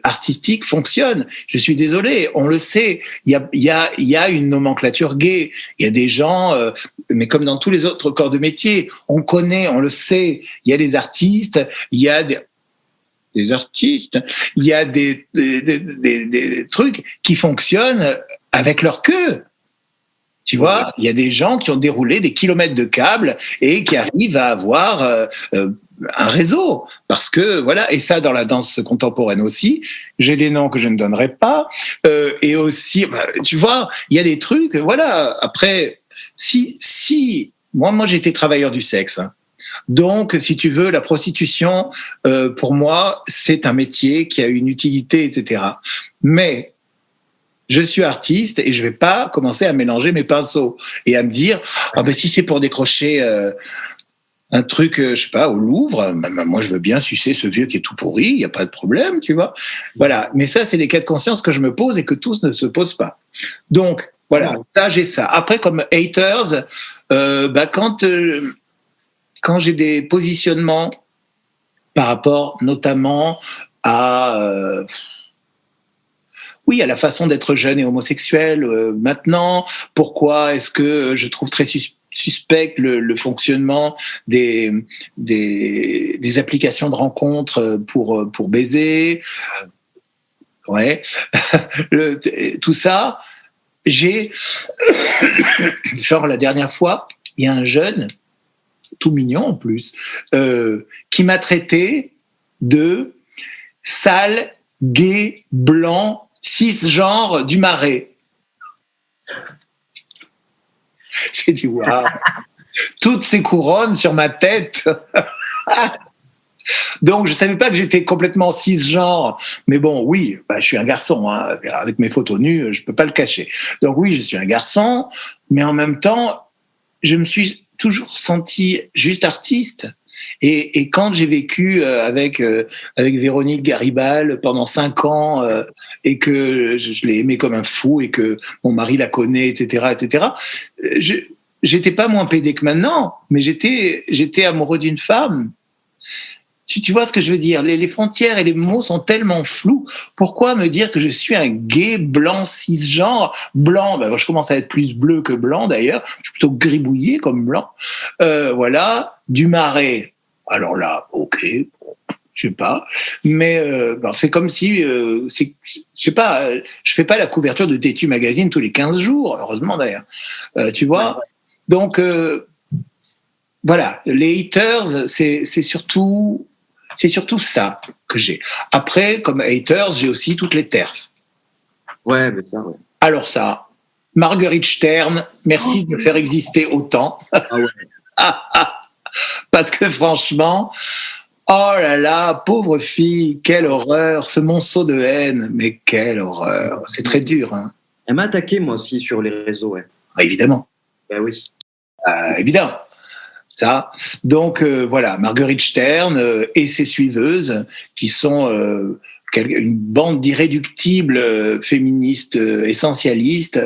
S2: artistique fonctionne. Je suis désolé, on le sait, il y a une nomenclature gay, il y a des gens, mais comme dans tous les autres corps de métier, on connaît, on le sait, il y a des artistes, il y a des artistes, il y a des trucs qui fonctionnent avec leur queue. Tu vois, il y a des gens qui ont déroulé des kilomètres de câbles et qui arrivent à avoir un réseau. Parce que, voilà, et ça dans la danse contemporaine aussi, j'ai des noms que je ne donnerai pas. Et aussi, tu vois, il y a des trucs, voilà. Après, moi j'étais travailleur du sexe. Hein. Donc, si tu veux, la prostitution, pour moi, c'est un métier qui a une utilité, etc. Mais je suis artiste et je vais pas commencer à mélanger mes pinceaux et à me dire si c'est pour décrocher un truc, je sais pas, au Louvre, moi je veux bien sucer ce vieux qui est tout pourri, il y a pas de problème, tu vois. Voilà, mais ça c'est des cas de conscience que je me pose et que tous ne se posent pas. Donc voilà, ça j'ai ça. Après comme haters, quand j'ai des positionnements par rapport notamment à à la façon d'être jeune et homosexuel maintenant. Pourquoi est-ce que je trouve très suspect le fonctionnement des applications de rencontres pour baiser? Ouais. Tout ça, j'ai... Genre, la dernière fois, il y a un jeune, tout mignon en plus, qui m'a traité de sale, gay, blanc, cisgenre du Marais. J'ai dit, waouh, toutes ces couronnes sur ma tête. Donc, je ne savais pas que j'étais complètement cisgenre. Mais bon, oui, je suis un garçon. Hein, avec mes photos nues, je ne peux pas le cacher. Donc oui, je suis un garçon. Mais en même temps, je me suis toujours senti juste artiste. Et quand j'ai vécu avec Véronique Garibal pendant 5 ans et que je l'ai aimée comme un fou et que mon mari la connaît, etc., j'étais pas moins pédé que maintenant, mais j'étais amoureux d'une femme. Tu vois ce que je veux dire? Les frontières et les mots sont tellement flous. Pourquoi me dire que je suis un gay blanc cisgenre? Blanc, je commence à être plus bleu que blanc d'ailleurs. Je suis plutôt gribouillé comme blanc. Voilà, du Marais. Alors là, ok, je sais pas. Mais c'est comme si, je sais pas, je fais pas la couverture de Tétu Magazine tous les 15 jours, heureusement d'ailleurs. Tu vois? Donc, voilà, les haters, c'est surtout ça que j'ai. Après, comme haters, j'ai aussi toutes les TERF.
S6: Ouais, mais ça, ouais.
S2: Alors ça, Marguerite Stern, merci de me faire exister autant.
S6: Ah ouais.
S2: Parce que franchement, oh là là, pauvre fille, quelle horreur, ce monceau de haine, mais quelle horreur, c'est très dur. Hein.
S6: Elle m'a attaqué moi aussi sur les réseaux, ouais.
S2: Ah, évidemment.
S6: Ben oui.
S2: Évidemment. Ça. Donc voilà, Marguerite Stern et ses suiveuses, qui sont une bande d'irréductibles féministes essentialistes,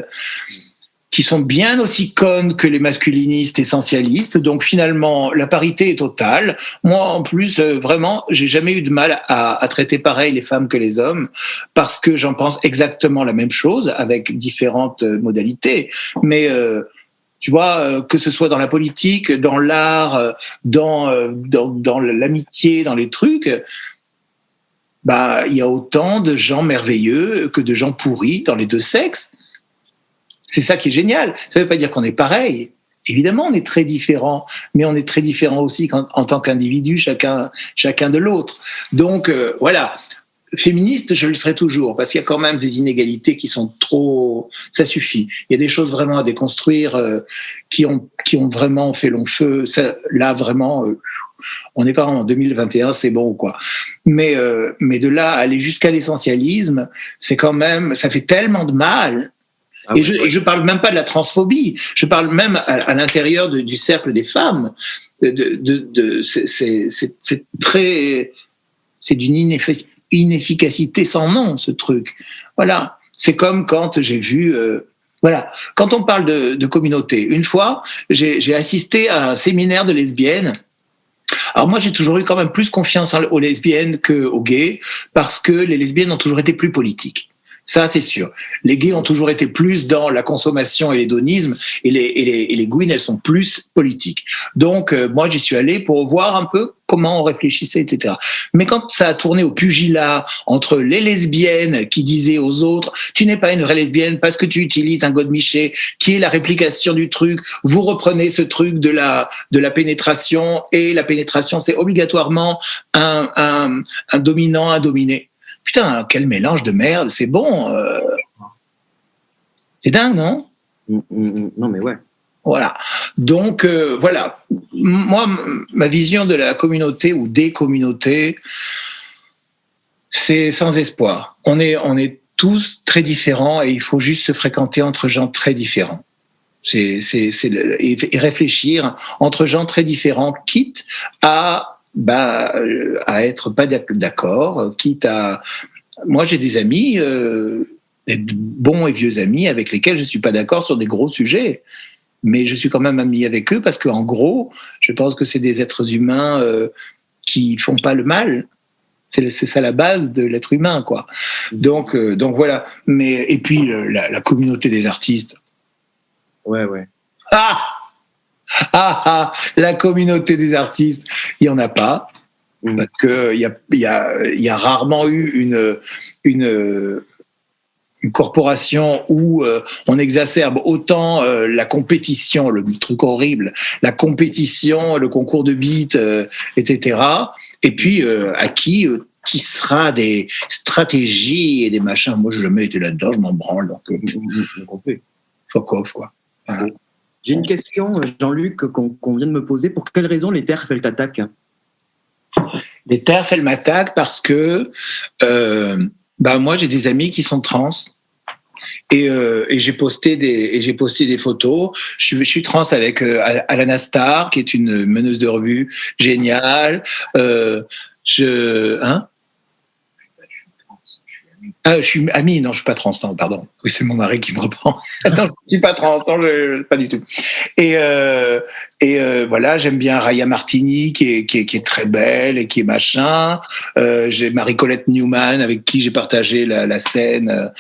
S2: qui sont bien aussi connes que les masculinistes essentialistes. Donc finalement, la parité est totale. Moi, en plus, vraiment, j'ai jamais eu de mal à traiter pareil les femmes que les hommes, parce que j'en pense exactement la même chose, avec différentes modalités. Mais tu vois, que ce soit dans la politique, dans l'art, dans l'amitié, dans les trucs, bah, il y a autant de gens merveilleux que de gens pourris dans les deux sexes. C'est ça qui est génial. Ça ne veut pas dire qu'on est pareil. Évidemment, on est très différents, mais on est très différents aussi en tant qu'individu, chacun de l'autre. Donc, voilà. Féministe, je le serai toujours, parce qu'il y a quand même des inégalités qui sont trop... Ça suffit. Il y a des choses vraiment à déconstruire qui ont vraiment fait long feu. Ça, là, vraiment... on est quand même en 2021, c'est bon, quoi. Mais de là à aller jusqu'à l'essentialisme, c'est quand même... Ça fait tellement de mal. Et je parle même pas de la transphobie, je parle même à l'intérieur du cercle des femmes. C'est très, c'est d'une inefficacité sans nom, ce truc. Voilà, c'est comme quand j'ai vu, voilà, quand on parle de communauté. Une fois, j'ai assisté à un séminaire de lesbiennes. Alors moi, j'ai toujours eu quand même plus confiance aux lesbiennes qu'aux gays, parce que les lesbiennes ont toujours été plus politiques. Ça, c'est sûr. Les gays ont toujours été plus dans la consommation et l'hédonisme, et les gouines, elles sont plus politiques. Donc, moi, j'y suis allé pour voir un peu comment on réfléchissait, etc. Mais quand ça a tourné au pugilat entre les lesbiennes qui disaient aux autres « Tu n'es pas une vraie lesbienne parce que tu utilises un godemiché qui est la réplication du truc. Vous reprenez ce truc de la pénétration, et la pénétration, c'est obligatoirement un dominant, un dominé. » Putain, quel mélange de merde, c'est bon. C'est dingue, non ?
S6: Non, mais ouais.
S2: Voilà. Donc, voilà. Moi, ma vision de la communauté ou des communautés, c'est sans espoir. On est tous très différents et il faut juste se fréquenter entre gens très différents. Et réfléchir entre gens très différents, quitte à être pas d'accord, quitte à... Moi, j'ai des amis, des bons et vieux amis avec lesquels je suis pas d'accord sur des gros sujets, mais je suis quand même ami avec eux parce qu'en gros, je pense que c'est des êtres humains qui font pas le mal. C'est ça la base de l'être humain, quoi. Donc voilà. Et puis la communauté des artistes.
S6: Ouais.
S2: La communauté des artistes, il y en a pas, parce que il y a rarement eu une corporation où on exacerbe autant la compétition, le truc horrible, la compétition, le concours de beats, etc. Et puis à qui sera des stratégies et des machins. Moi, je n'ai jamais été là-dedans, je m'en branle, donc fuck off, quoi. Voilà.
S6: J'ai une question, Jean-Luc, qu'on vient de me poser. Pour quelle raison les TERF, elles t'attaquent ?
S2: Les TERF, elles m'attaquent parce que moi, j'ai des amis qui sont trans et j'ai posté des photos. Je suis trans avec Alana Star, qui est une meneuse de revue géniale. Je suis ami, non, je suis pas trans, non, pardon. Oui, c'est mon mari qui me reprend. Non, je suis pas trans, non, pas du tout. Et voilà, j'aime bien Raya Martini, qui est très belle et qui est machin. J'ai Marie-Colette Newman, avec qui j'ai partagé la scène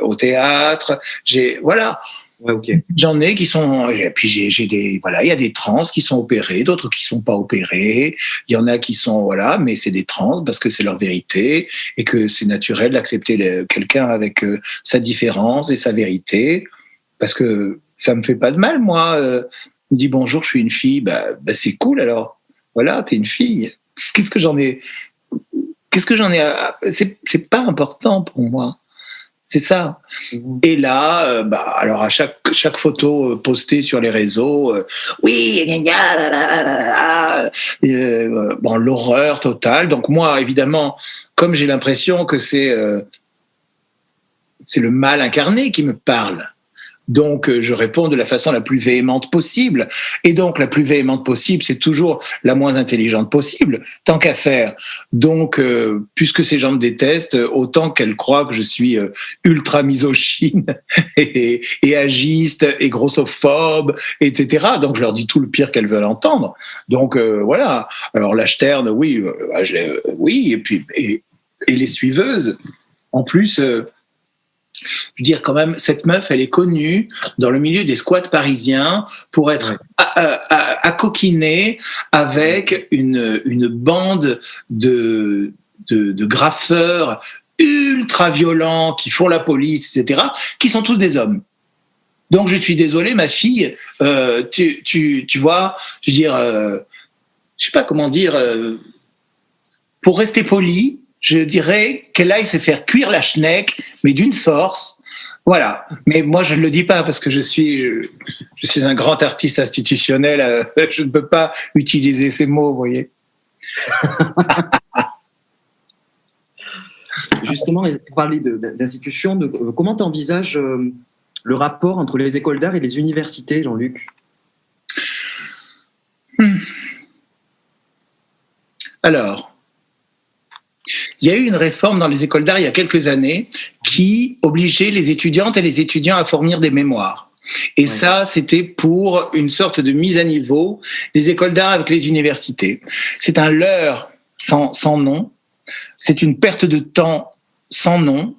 S2: au théâtre. Voilà.
S6: Ouais, ok.
S2: J'en ai qui sont, et puis j'ai des, voilà, il y a des trans qui sont opérés, d'autres qui sont pas opérés. Il y en a qui sont, voilà, mais c'est des trans parce que c'est leur vérité et que c'est naturel d'accepter quelqu'un avec sa différence et sa vérité, parce que ça me fait pas de mal, moi. Me dit bonjour, je suis une fille, c'est cool alors. Voilà, t'es une fille. Qu'est-ce que j'en ai c'est pas important pour moi. C'est ça. Et là, alors à chaque photo postée sur les réseaux, l'horreur totale. Donc moi, évidemment, comme j'ai l'impression que c'est le mal incarné qui me parle, Donc, je réponds de la façon la plus véhémente possible. Et donc, la plus véhémente possible, c'est toujours la moins intelligente possible, tant qu'à faire. Donc, puisque ces gens me détestent, autant qu'elles croient que je suis ultra misogyne et agiste et grossophobe, etc. Donc, je leur dis tout le pire qu'elles veulent entendre. Donc, voilà. Alors, la Stern, oui, oui. Et puis, et les suiveuses, en plus... je veux dire, quand même, cette meuf, elle est connue dans le milieu des squats parisiens pour être à coquiner avec une bande de graffeurs ultra violents qui font la police, etc., qui sont tous des hommes. Donc, je suis désolé, ma fille, tu vois, je veux dire, je sais pas comment dire, pour rester poli, je dirais qu'elle aille se faire cuire la schneck, mais d'une force. Voilà. Mais moi, je ne le dis pas parce que je suis un grand artiste institutionnel. Je ne peux pas utiliser ces mots, vous voyez.
S6: Justement, pour parler d'institutions, comment tu envisages le rapport entre les écoles d'art et les universités, Jean-Luc ?
S2: Alors, il y a eu une réforme dans les écoles d'art il y a quelques années qui obligeait les étudiantes et les étudiants à fournir des mémoires. Et ça, c'était pour une sorte de mise à niveau des écoles d'art avec les universités. C'est un leurre sans nom. C'est une perte de temps sans nom.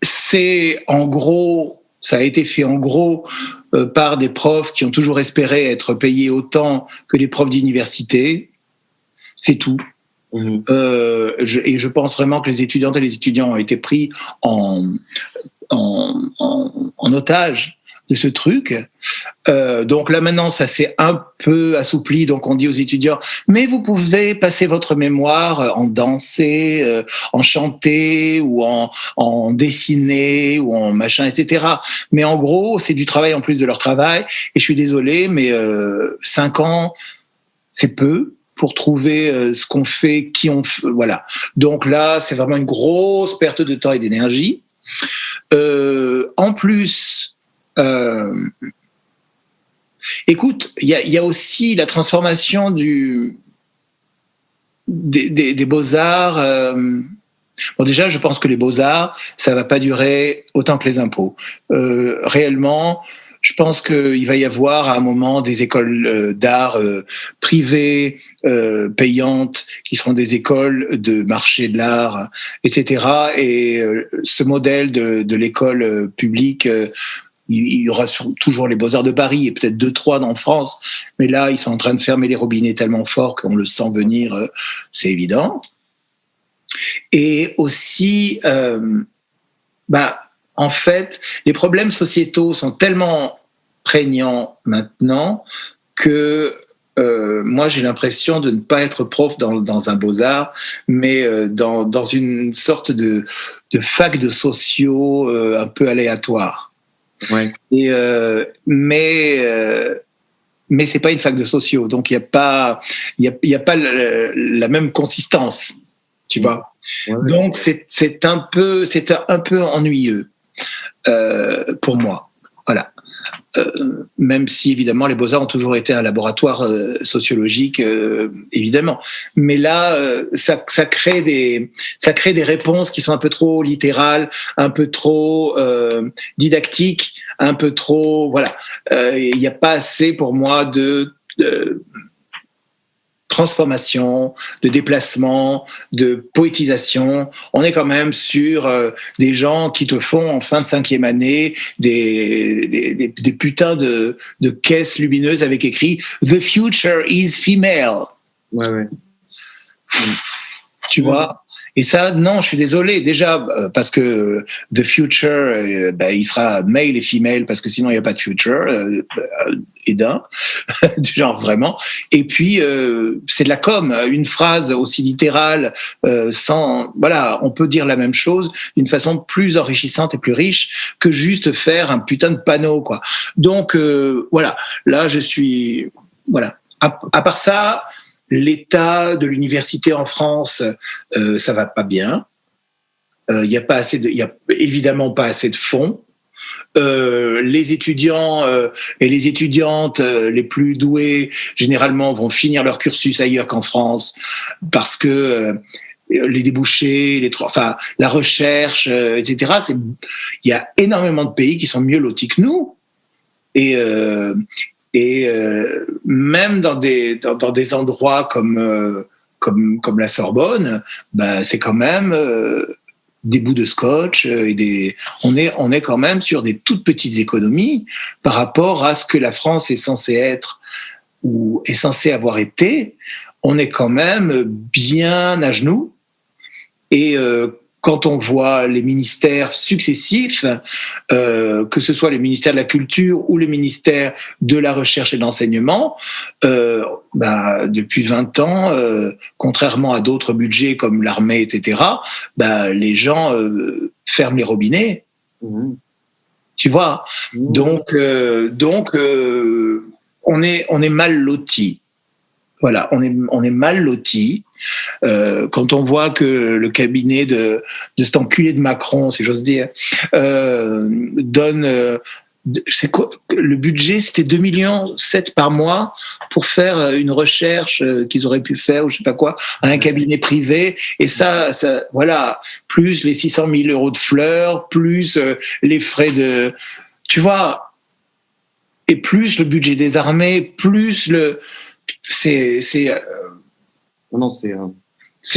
S2: C'est en gros, ça a été fait en gros par des profs qui ont toujours espéré être payés autant que les profs d'université. C'est tout. Et je pense vraiment que les étudiantes et les étudiants ont été pris en otage de ce truc. Donc là maintenant, ça s'est un peu assoupli. Donc on dit aux étudiants, mais vous pouvez passer votre mémoire en danser, en chanter ou en dessiner ou en machin, etc. Mais en gros, c'est du travail en plus de leur travail. Et je suis désolé, mais 5 ans, c'est peu pour trouver ce qu'on fait, qui on fait, voilà. Donc là, c'est vraiment une grosse perte de temps et d'énergie. En plus, écoute, il y a aussi la transformation des beaux-arts. Bon, déjà, je pense que les beaux-arts, ça va pas durer autant que les impôts. Réellement, je pense qu'il va y avoir à un moment des écoles d'art privées, payantes, qui seront des écoles de marché de l'art, etc. Et ce modèle de l'école publique, il y aura toujours les Beaux-Arts de Paris et peut-être 2-3 en France. Mais là, ils sont en train de fermer les robinets tellement fort qu'on le sent venir, c'est évident. Et aussi... en fait, les problèmes sociétaux sont tellement prégnants maintenant que moi, j'ai l'impression de ne pas être prof dans un beaux-arts, mais dans une sorte de fac de sociaux un peu aléatoire.
S6: Ouais.
S2: Et, mais c'est pas une fac de sociaux, donc il y a pas la même consistance, tu vois.
S6: Ouais.
S2: Donc c'est un peu ennuyeux pour moi. Voilà. Même si évidemment les Beaux-Arts ont toujours été un laboratoire sociologique, évidemment. Mais là, ça crée des réponses qui sont un peu trop littérales, un peu trop didactiques, un peu trop, voilà. Il n'y a pas assez pour moi de transformation, de déplacement, de poétisation. On est quand même sur des gens qui te font en fin de 5e année des putains de caisses lumineuses avec écrit « The future is female ».
S6: Ouais.
S2: Tu vois ? Et ça, non, je suis désolé. Déjà, parce que the future, il sera male et female, parce que sinon, il n'y a pas de future, et d'un, du genre vraiment. Et puis, c'est de la com. Une phrase aussi littérale, voilà, on peut dire la même chose d'une façon plus enrichissante et plus riche que juste faire un putain de panneau, quoi. Donc, voilà. Là, je suis, voilà. À part ça, l'état de l'université en France, ça va pas bien. Il y a évidemment pas assez de fonds. Les étudiants et les étudiantes les plus doués généralement vont finir leur cursus ailleurs qu'en France parce que les débouchés, la recherche, etc. Il y a énormément de pays qui sont mieux lotis que nous et même dans des endroits comme la Sorbonne, c'est quand même des bouts de scotch on est quand même sur des toutes petites économies par rapport à ce que la France est censée être ou est censée avoir été. On est quand même bien à genoux et quand on voit les ministères successifs, que ce soit les ministères de la Culture ou les ministères de la Recherche et de l'Enseignement, depuis 20 ans, contrairement à d'autres budgets comme l'armée, etc., les gens ferment les robinets. Mmh. Tu vois ? Mmh. Donc, on est mal lotis. Voilà, on est mal lotis. Quand on voit que le cabinet de cet enculé de Macron, si j'ose dire, donne c'est quoi, le budget, c'était 2,7 millions par mois pour faire une recherche qu'ils auraient pu faire ou je sais pas quoi à un cabinet privé, et ça voilà, plus les 600 000 euros de fleurs, plus les frais de, tu vois, et plus le budget des armées, plus le c'est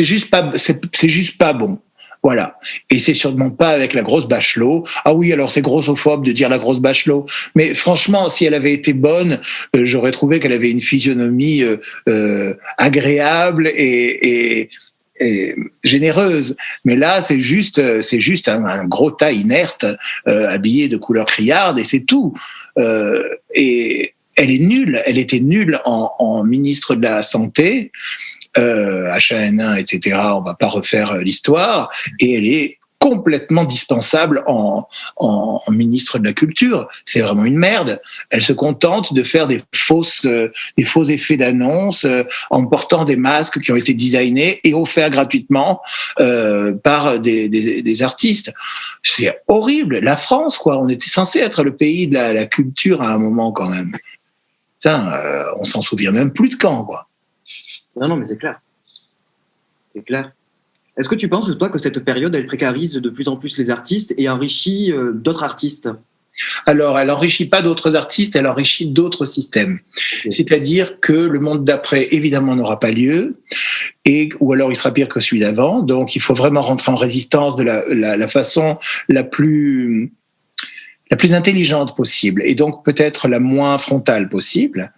S2: juste pas bon. Voilà. Et c'est sûrement pas avec la grosse Bachelot. Ah oui, alors c'est grossophobe de dire la grosse Bachelot. Mais franchement, si elle avait été bonne, j'aurais trouvé qu'elle avait une physionomie agréable et généreuse. Mais là, c'est juste un gros tas inerte, habillé de couleur criarde, et c'est tout. Et elle est nulle. Elle était nulle en ministre de la Santé. H1N1, etc. On va pas refaire l'histoire, et elle est complètement dispensable en ministre de la Culture. C'est vraiment une merde. Elle se contente de faire des faux effets d'annonce en portant des masques qui ont été designés et offerts gratuitement par des artistes. C'est horrible. La France, quoi. On était censé être le pays de la culture à un moment quand même. Putain, on s'en souvient même plus de quand, quoi.
S6: Non, mais c'est clair. C'est clair. Est-ce que tu penses, toi, que cette période, elle précarise de plus en plus les artistes et enrichit d'autres artistes ?
S2: Alors, elle n'enrichit pas d'autres artistes, elle enrichit d'autres systèmes. Okay. C'est-à-dire que le monde d'après, évidemment, n'aura pas lieu, ou alors il sera pire que celui d'avant. Donc, il faut vraiment rentrer en résistance de la façon la plus intelligente possible, et donc peut-être la moins frontale possible.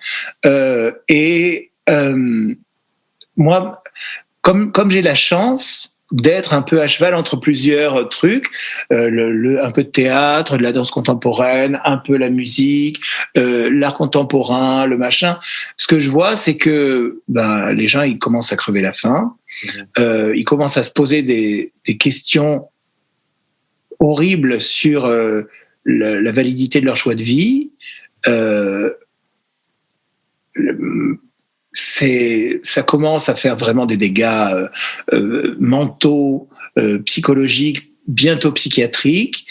S2: Moi, comme j'ai la chance d'être un peu à cheval entre plusieurs trucs, un peu de théâtre, de la danse contemporaine, un peu la musique, l'art contemporain, le machin, ce que je vois, c'est que les gens, ils commencent à crever la faim, ils commencent à se poser des questions horribles sur la validité de leur choix de vie. Ça commence à faire vraiment des dégâts mentaux, psychologiques, bientôt psychiatriques,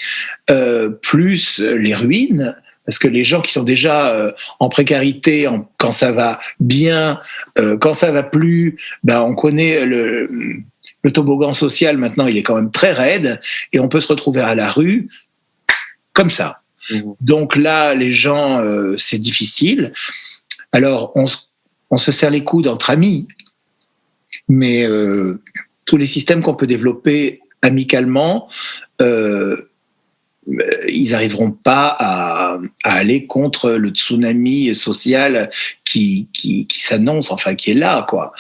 S2: plus les ruines, parce que les gens qui sont déjà en précarité, quand ça va bien, quand ça va plus, on connaît le toboggan social maintenant, il est quand même très raide, et on peut se retrouver à la rue comme ça. Mmh. Donc là, les gens, c'est difficile. Alors, on se serre les coudes entre amis, mais tous les systèmes qu'on peut développer amicalement, ils n'arriveront pas à aller contre le tsunami social qui s'annonce, enfin qui est là, quoi.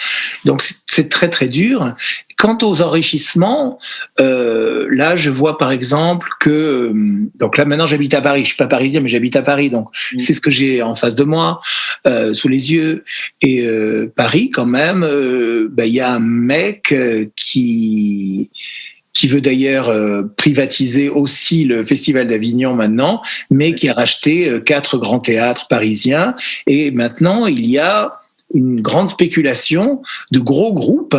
S2: Donc c'est très très dur. Quant aux enrichissements, là je vois par exemple que, donc là maintenant j'habite à Paris, je suis pas parisien mais j'habite à Paris, donc c'est ce que j'ai en face de moi, sous les yeux. Et Paris quand même, y a un mec qui veut d'ailleurs privatiser aussi le Festival d'Avignon maintenant, mais qui a racheté 4 grands théâtres parisiens. Et maintenant, il y a une grande spéculation de gros groupes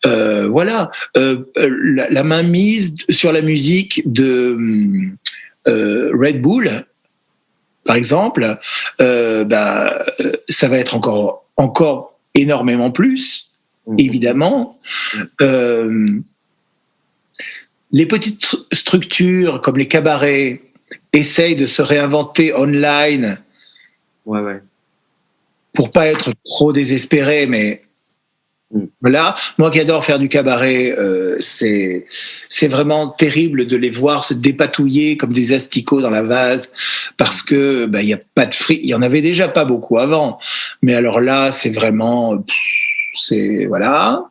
S2: Voilà, la main mise sur la musique de Red Bull, par exemple, ça va être encore énormément plus, évidemment. Les petites structures comme les cabarets essayent de se réinventer online pour pas être trop désespérés, mais voilà. Moi qui adore faire du cabaret, c'est vraiment terrible de les voir se dépatouiller comme des asticots dans la vase parce que il y a pas de fric. Il y en avait déjà pas beaucoup avant, mais alors là, c'est vraiment, voilà.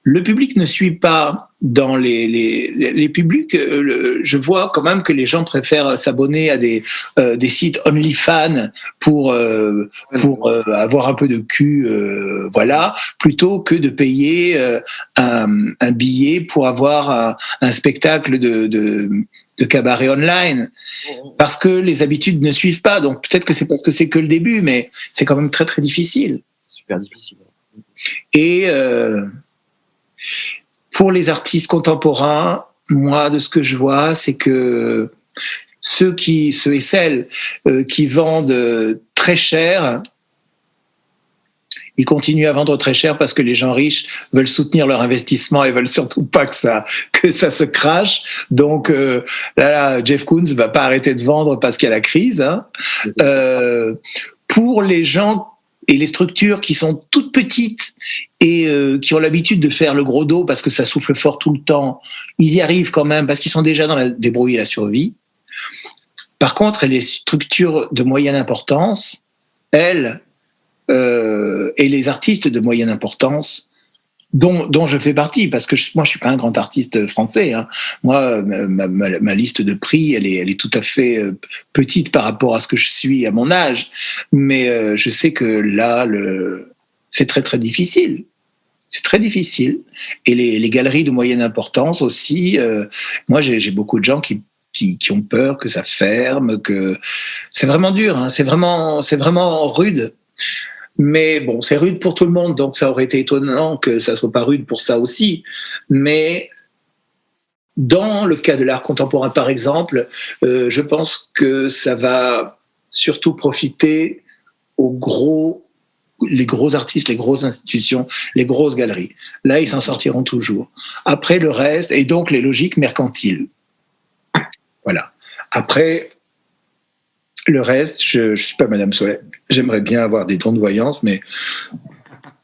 S2: Le public ne suit pas dans les publics. Je vois quand même que les gens préfèrent s'abonner à des sites OnlyFans pour avoir un peu de cul, voilà, plutôt que de payer un billet pour avoir un spectacle de cabaret online, parce que les habitudes ne suivent pas. Donc peut-être que c'est parce que c'est que le début, mais c'est quand même très très difficile.
S6: Super difficile.
S2: Et pour les artistes contemporains, moi, de ce que je vois, c'est que ceux et celles qui vendent très cher, ils continuent à vendre très cher parce que les gens riches veulent soutenir leur investissement et veulent surtout pas que ça se crache. Donc là, Jeff Koons va pas arrêter de vendre parce qu'il y a la crise. Hein. Pour les gens et les structures qui sont toutes petites et qui ont l'habitude de faire le gros dos parce que ça souffle fort tout le temps, ils y arrivent quand même parce qu'ils sont déjà dans la débrouille et la survie. Par contre, les structures de moyenne importance, elles, et les artistes de moyenne importance, dont je fais partie, parce que moi je suis pas un grand artiste français. Hein. Moi, ma liste de prix, elle est tout à fait petite par rapport à ce que je suis à mon âge. Mais je sais que là, c'est très très difficile. C'est très difficile. Et les galeries de moyenne importance aussi. Moi, j'ai beaucoup de gens qui ont peur que ça ferme, que c'est vraiment dur. Hein. C'est vraiment rude. Mais bon, c'est rude pour tout le monde, donc ça aurait été étonnant que ça soit pas rude pour ça aussi. Mais dans le cas de l'art contemporain, par exemple, je pense que ça va surtout profiter les gros artistes, les grosses institutions, les grosses galeries. Là, ils s'en sortiront toujours. Après, le reste, et donc les logiques mercantiles. Voilà. Après, le reste, je ne suis pas Madame Soleil. J'aimerais bien avoir des dons de voyance, mais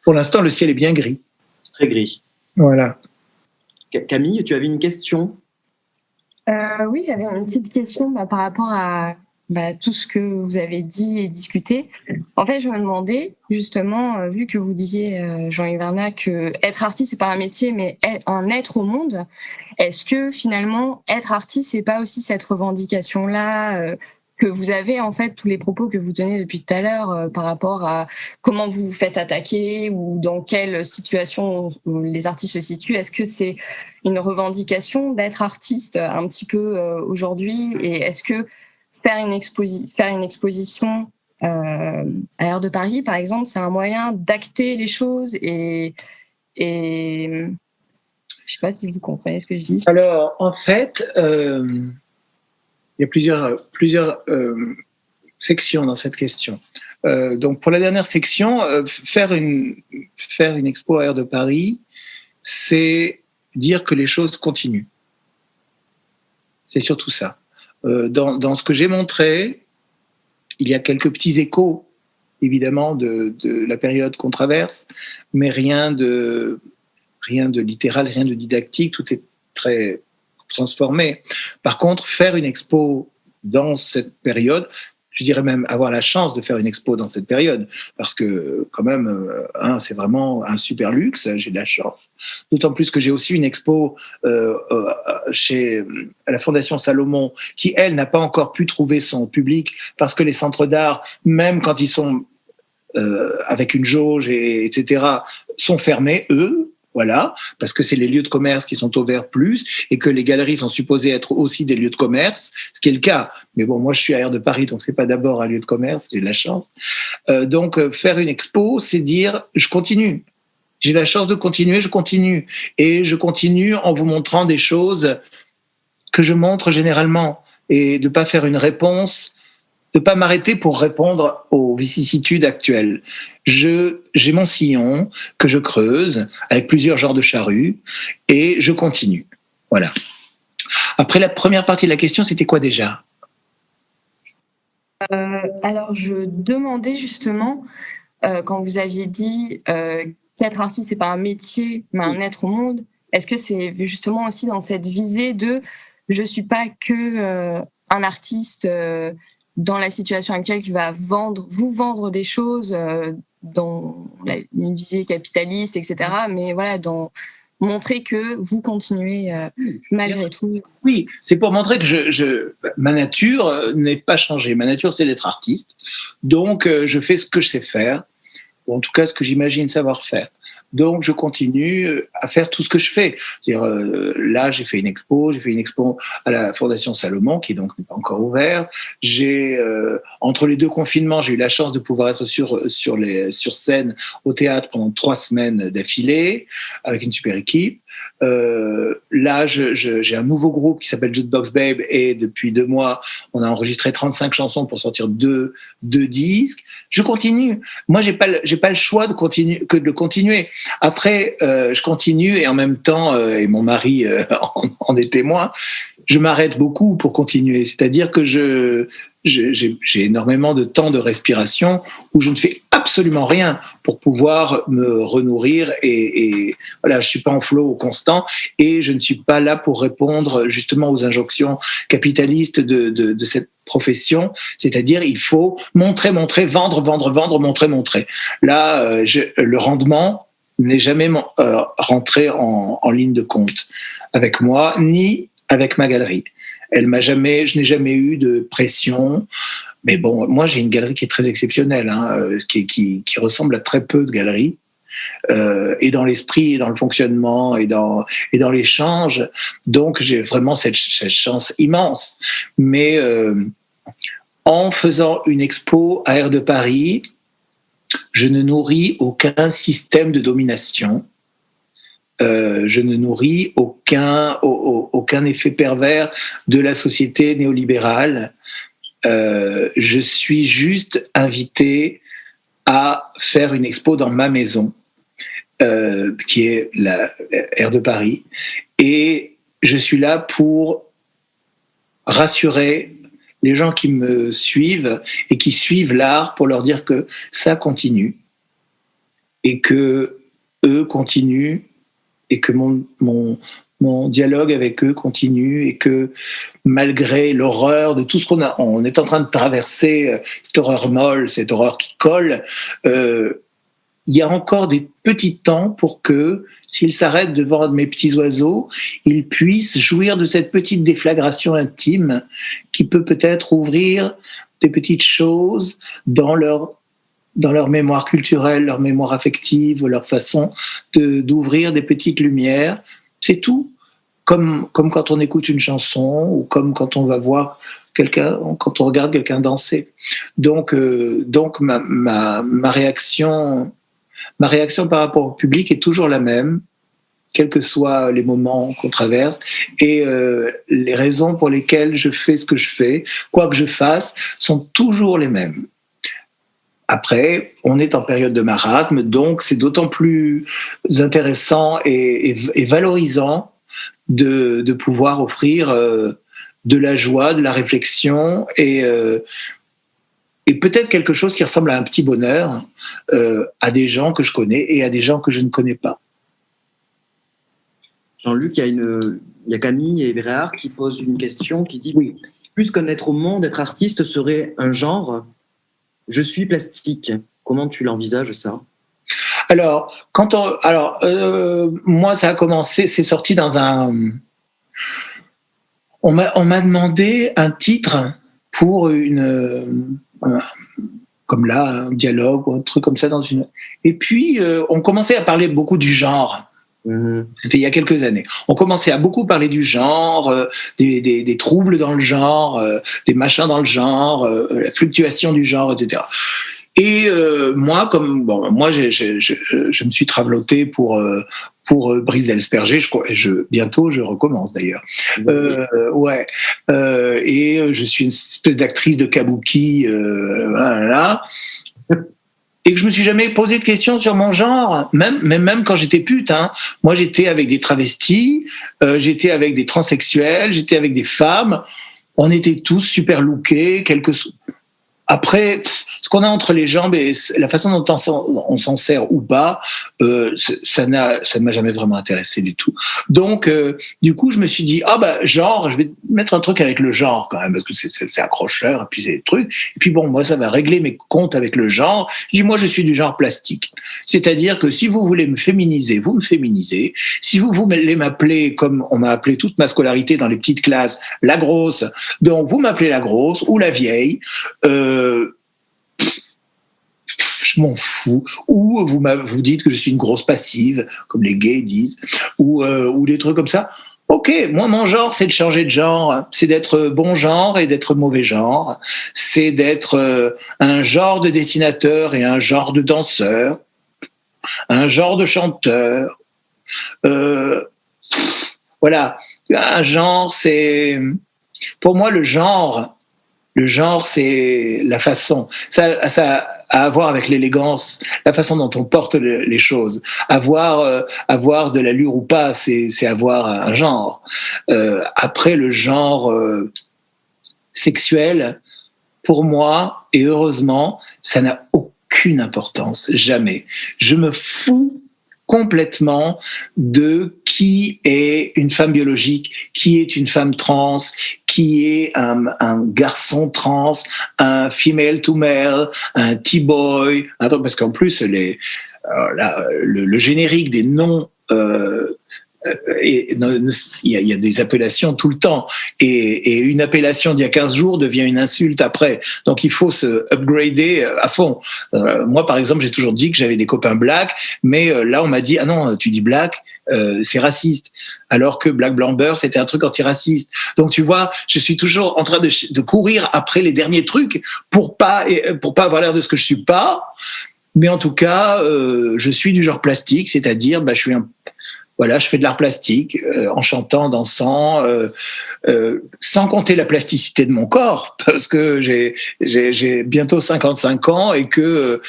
S2: pour l'instant, le ciel est bien gris.
S6: Très gris.
S2: Voilà.
S6: Camille, tu avais une question ?
S3: Oui, j'avais une petite question par rapport à tout ce que vous avez dit et discuté. En fait, je me demandais, justement, vu que vous disiez, Jean-Yves Vernat, que être artiste, c'est pas un métier, mais un être au monde, est-ce que finalement, être artiste, c'est pas aussi cette revendication-là que vous avez, en fait, tous les propos que vous tenez depuis tout à l'heure par rapport à comment vous vous faites attaquer ou dans quelle situation les artistes se situent? Est-ce que c'est une revendication d'être artiste un petit peu aujourd'hui? Et est-ce que faire une exposition à l'Air de Paris, par exemple, c'est un moyen d'acter les choses et je ne sais pas si vous comprenez ce que je dis.
S2: Alors, en fait, il y a plusieurs sections dans cette question. Donc, pour la dernière section, faire une expo à Air de Paris, c'est dire que les choses continuent. C'est surtout ça. Dans ce que j'ai montré, il y a quelques petits échos, évidemment, de la période qu'on traverse, mais rien de littéral, rien de didactique, tout est très transformé. Par contre, faire une expo dans cette période, je dirais même avoir la chance de faire une expo dans cette période, parce que quand même, c'est vraiment un super luxe, j'ai de la chance. D'autant plus que j'ai aussi une expo à la Fondation Salomon, qui, elle, n'a pas encore pu trouver son public, parce que les centres d'art, même quand ils sont avec une jauge, etc., sont fermés, eux. Voilà, parce que c'est les lieux de commerce qui sont ouverts plus et que les galeries sont supposées être aussi des lieux de commerce, ce qui est le cas. Mais bon, moi, je suis à Air de Paris, donc c'est pas d'abord un lieu de commerce, j'ai de la chance. Donc, faire une expo, c'est dire, je continue. j'ai la chance de continuer, je continue. Et je continue en vous montrant des choses que je montre généralement et de ne pas faire une réponse, de ne pas m'arrêter pour répondre aux vicissitudes actuelles. J'ai mon sillon que je creuse avec plusieurs genres de charrues et je continue. Voilà. Après, la première partie de la question, c'était quoi déjà ?
S3: Alors, je demandais justement, quand vous aviez dit qu'être artiste, c'est pas un métier, mais un être au monde, est-ce que c'est justement aussi dans cette visée de je suis pas que un artiste dans la situation actuelle qui va vous vendre des choses dans une visée capitaliste, etc., mais voilà, dans montrer que vous continuez malgré tout.
S2: Oui, c'est pour montrer que ma nature n'est pas changée. Ma nature, c'est d'être artiste. Donc, je fais ce que je sais faire, ou en tout cas ce que j'imagine savoir faire. Donc, je continue à faire tout ce que je fais. C'est-à-dire, là, j'ai fait une expo à la Fondation Salomon, qui donc n'est pas encore ouverte. Entre les deux confinements, j'ai eu la chance de pouvoir être sur scène au théâtre pendant 3 semaines d'affilée, avec une super équipe. Là, j'ai un nouveau groupe qui s'appelle Jukebox Babe, et depuis 2 mois, on a enregistré 35 chansons pour sortir 2 disques. Je continue. Moi, j'ai pas le choix de continuer. Après, je continue, et en même temps, et mon mari en est témoin, je m'arrête beaucoup pour continuer. C'est-à-dire que j'ai énormément de temps de respiration où je ne fais absolument rien pour pouvoir me renourrir et voilà, je suis pas en flow constant et je ne suis pas là pour répondre justement aux injonctions capitalistes de cette profession, c'est-à-dire il faut montrer, vendre, montrer. Là, le rendement n'est jamais rentré en ligne de compte avec moi ni avec ma galerie. Je n'ai jamais eu de pression. Mais bon, moi, j'ai une galerie qui est très exceptionnelle, qui ressemble à très peu de galeries, et dans l'esprit, et dans le fonctionnement, et dans l'échange. Donc, j'ai vraiment cette chance immense. Mais en faisant une expo à Air de Paris, je ne nourris aucun système de domination. Je ne nourris aucun effet pervers de la société néolibérale. Je suis juste invité à faire une expo dans ma maison, qui est la Air de Paris, et je suis là pour rassurer les gens qui me suivent et qui suivent l'art, pour leur dire que ça continue et que eux continuent, et que mon dialogue avec eux continue, et que malgré l'horreur de tout ce on est en train de traverser, cette horreur molle, cette horreur qui colle, il y a encore des petits temps pour que, s'ils s'arrêtent devant mes petits oiseaux, ils puissent jouir de cette petite déflagration intime qui peut peut-être ouvrir des petites choses dans leur mémoire culturelle, leur mémoire affective, leur façon d'ouvrir des petites lumières. C'est tout. Comme quand on écoute une chanson, ou comme quand on va voir quand on regarde quelqu'un danser. Donc ma réaction par rapport au public est toujours la même, quels que soient les moments qu'on traverse, et les raisons pour lesquelles je fais ce que je fais, quoi que je fasse, sont toujours les mêmes. Après, on est en période de marasme, donc c'est d'autant plus intéressant et valorisant de pouvoir offrir de la joie, de la réflexion et peut-être quelque chose qui ressemble à un petit bonheur à des gens que je connais et à des gens que je ne connais pas.
S6: Jean-Luc, il y a Camille et Bérard qui posent une question qui dit
S2: oui.
S6: Plus qu'un être au monde, être artiste serait un genre. Je suis plastique. Comment tu l'envisages, ça ?
S2: Alors, moi, ça a commencé, c'est sorti dans un... On m'a demandé un titre pour comme là, un dialogue ou un truc comme ça dans une... Et puis, on commençait à parler beaucoup du genre. C'était il y a quelques années. On commençait à beaucoup parler du genre, des troubles dans le genre, des machins dans le genre, la fluctuation du genre, etc. Et moi, moi, je me suis traveloté pour Brice d'Elsperger. Bientôt, je recommence d'ailleurs. Ouais. Et je suis une espèce d'actrice de kabuki, voilà. Et que je me suis jamais posé de questions sur mon genre, même quand j'étais pute. Hein. Moi, j'étais avec des travestis, j'étais avec des transsexuels, j'étais avec des femmes. On était tous super lookés, Après, ce qu'on a entre les jambes et la façon dont on s'en sert ou pas, ça ne m'a jamais vraiment intéressé du tout. Donc, du coup, je me suis dit, genre, je vais mettre un truc avec le genre quand même, parce que c'est accrocheur, et puis c'est des trucs. Et puis bon, moi, ça va régler mes comptes avec le genre. Je dis, moi, je suis du genre plastique. C'est-à-dire que si vous voulez me féminiser, vous me féminisez. Si vous voulez m'appeler, comme on m'a appelé toute ma scolarité dans les petites classes, la grosse, donc vous m'appelez la grosse ou la vieille, je m'en fous. Ou vous dites que je suis une grosse passive, comme les gays disent, ou des trucs comme ça. Ok, moi mon genre c'est de changer de genre, c'est d'être bon genre et d'être mauvais genre, c'est d'être un genre de dessinateur et un genre de danseur, un genre de chanteur. Voilà, un genre c'est... Pour moi le genre c'est la façon. Ça a à voir avec l'élégance, la façon dont on porte les choses. Avoir de l'allure ou pas, c'est avoir un genre. Après, le genre sexuel, pour moi, et heureusement, ça n'a aucune importance, jamais. Je me fous complètement de qui est une femme biologique, qui est une femme trans, qui est un garçon trans, un female to male, un T-boy. Attends, parce qu'en plus, le générique des noms, il y a des appellations tout le temps. Et une appellation d'il y a 15 jours devient une insulte après. Donc il faut se upgrader à fond. Moi, par exemple, j'ai toujours dit que j'avais des copains black, mais là, on m'a dit « Ah non, tu dis black ». C'est raciste, alors que Black Blamber c'était un truc antiraciste. Donc tu vois, je suis toujours en train de courir après les derniers trucs pour pas avoir l'air de ce que je suis pas. Mais en tout cas, je suis du genre plastique, c'est-à-dire je fais de l'art plastique en chantant, dansant, sans compter la plasticité de mon corps, parce que j'ai bientôt 55 ans et que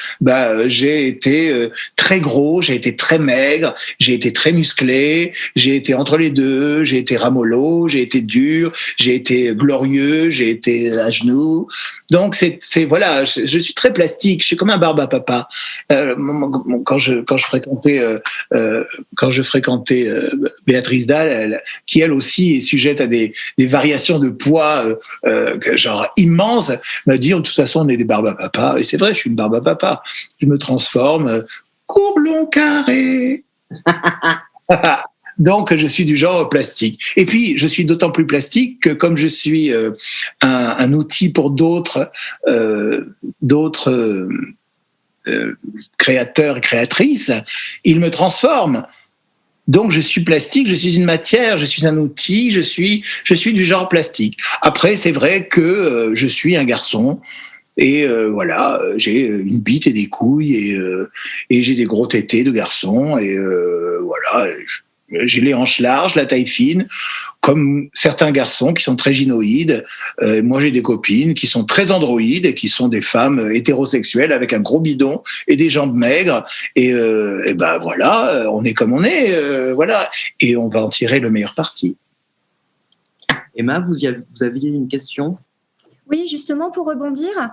S2: j'ai été très gros, j'ai été très maigre, j'ai été très musclé, j'ai été entre les deux, j'ai été ramollo, j'ai été dur, j'ai été glorieux, j'ai été à genoux. Donc voilà, je suis très plastique, je suis comme un barbe à papa. Quand je fréquentais Béatrice Dalle, qui elle aussi est sujette à des variations de poids genre immenses, m'a dit de toute façon on est des barbes à papa. Et c'est vrai, je suis une barbe à papa. Je me transforme, court, long, carré. Donc, je suis du genre plastique. Et puis, je suis d'autant plus plastique que comme je suis un outil pour d'autres créateurs et créatrices, ils me transforment. Donc, je suis plastique, je suis une matière, je suis un outil, je suis du genre plastique. Après, c'est vrai que je suis un garçon. Et voilà, j'ai une bite et des couilles et j'ai des gros tétés de garçon. Et voilà, j'ai les hanches larges, la taille fine, comme certains garçons qui sont très gynoïdes. Moi, j'ai des copines qui sont très androïdes et qui sont des femmes hétérosexuelles avec un gros bidon et des jambes maigres. Et voilà, on est comme on est, voilà. Et on va en tirer le meilleur parti.
S6: Emma, vous aviez une question ?
S1: Oui, justement, pour rebondir,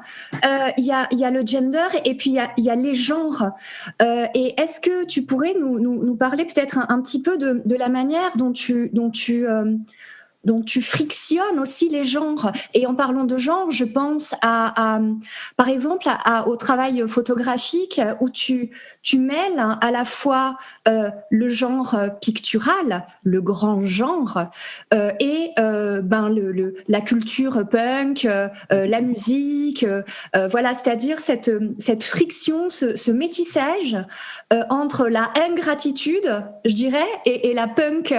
S1: il y a le gender et puis il y a les genres. Et est-ce que tu pourrais nous parler peut-être un petit peu de la manière dont tu frictionnes aussi les genres. Et en parlant de genre, je pense par exemple au travail photographique où tu mêles à la fois le genre pictural, le grand genre, et la culture punk, la musique, voilà, c'est-à-dire cette friction, ce métissage entre la ingratitude, je dirais, et la punk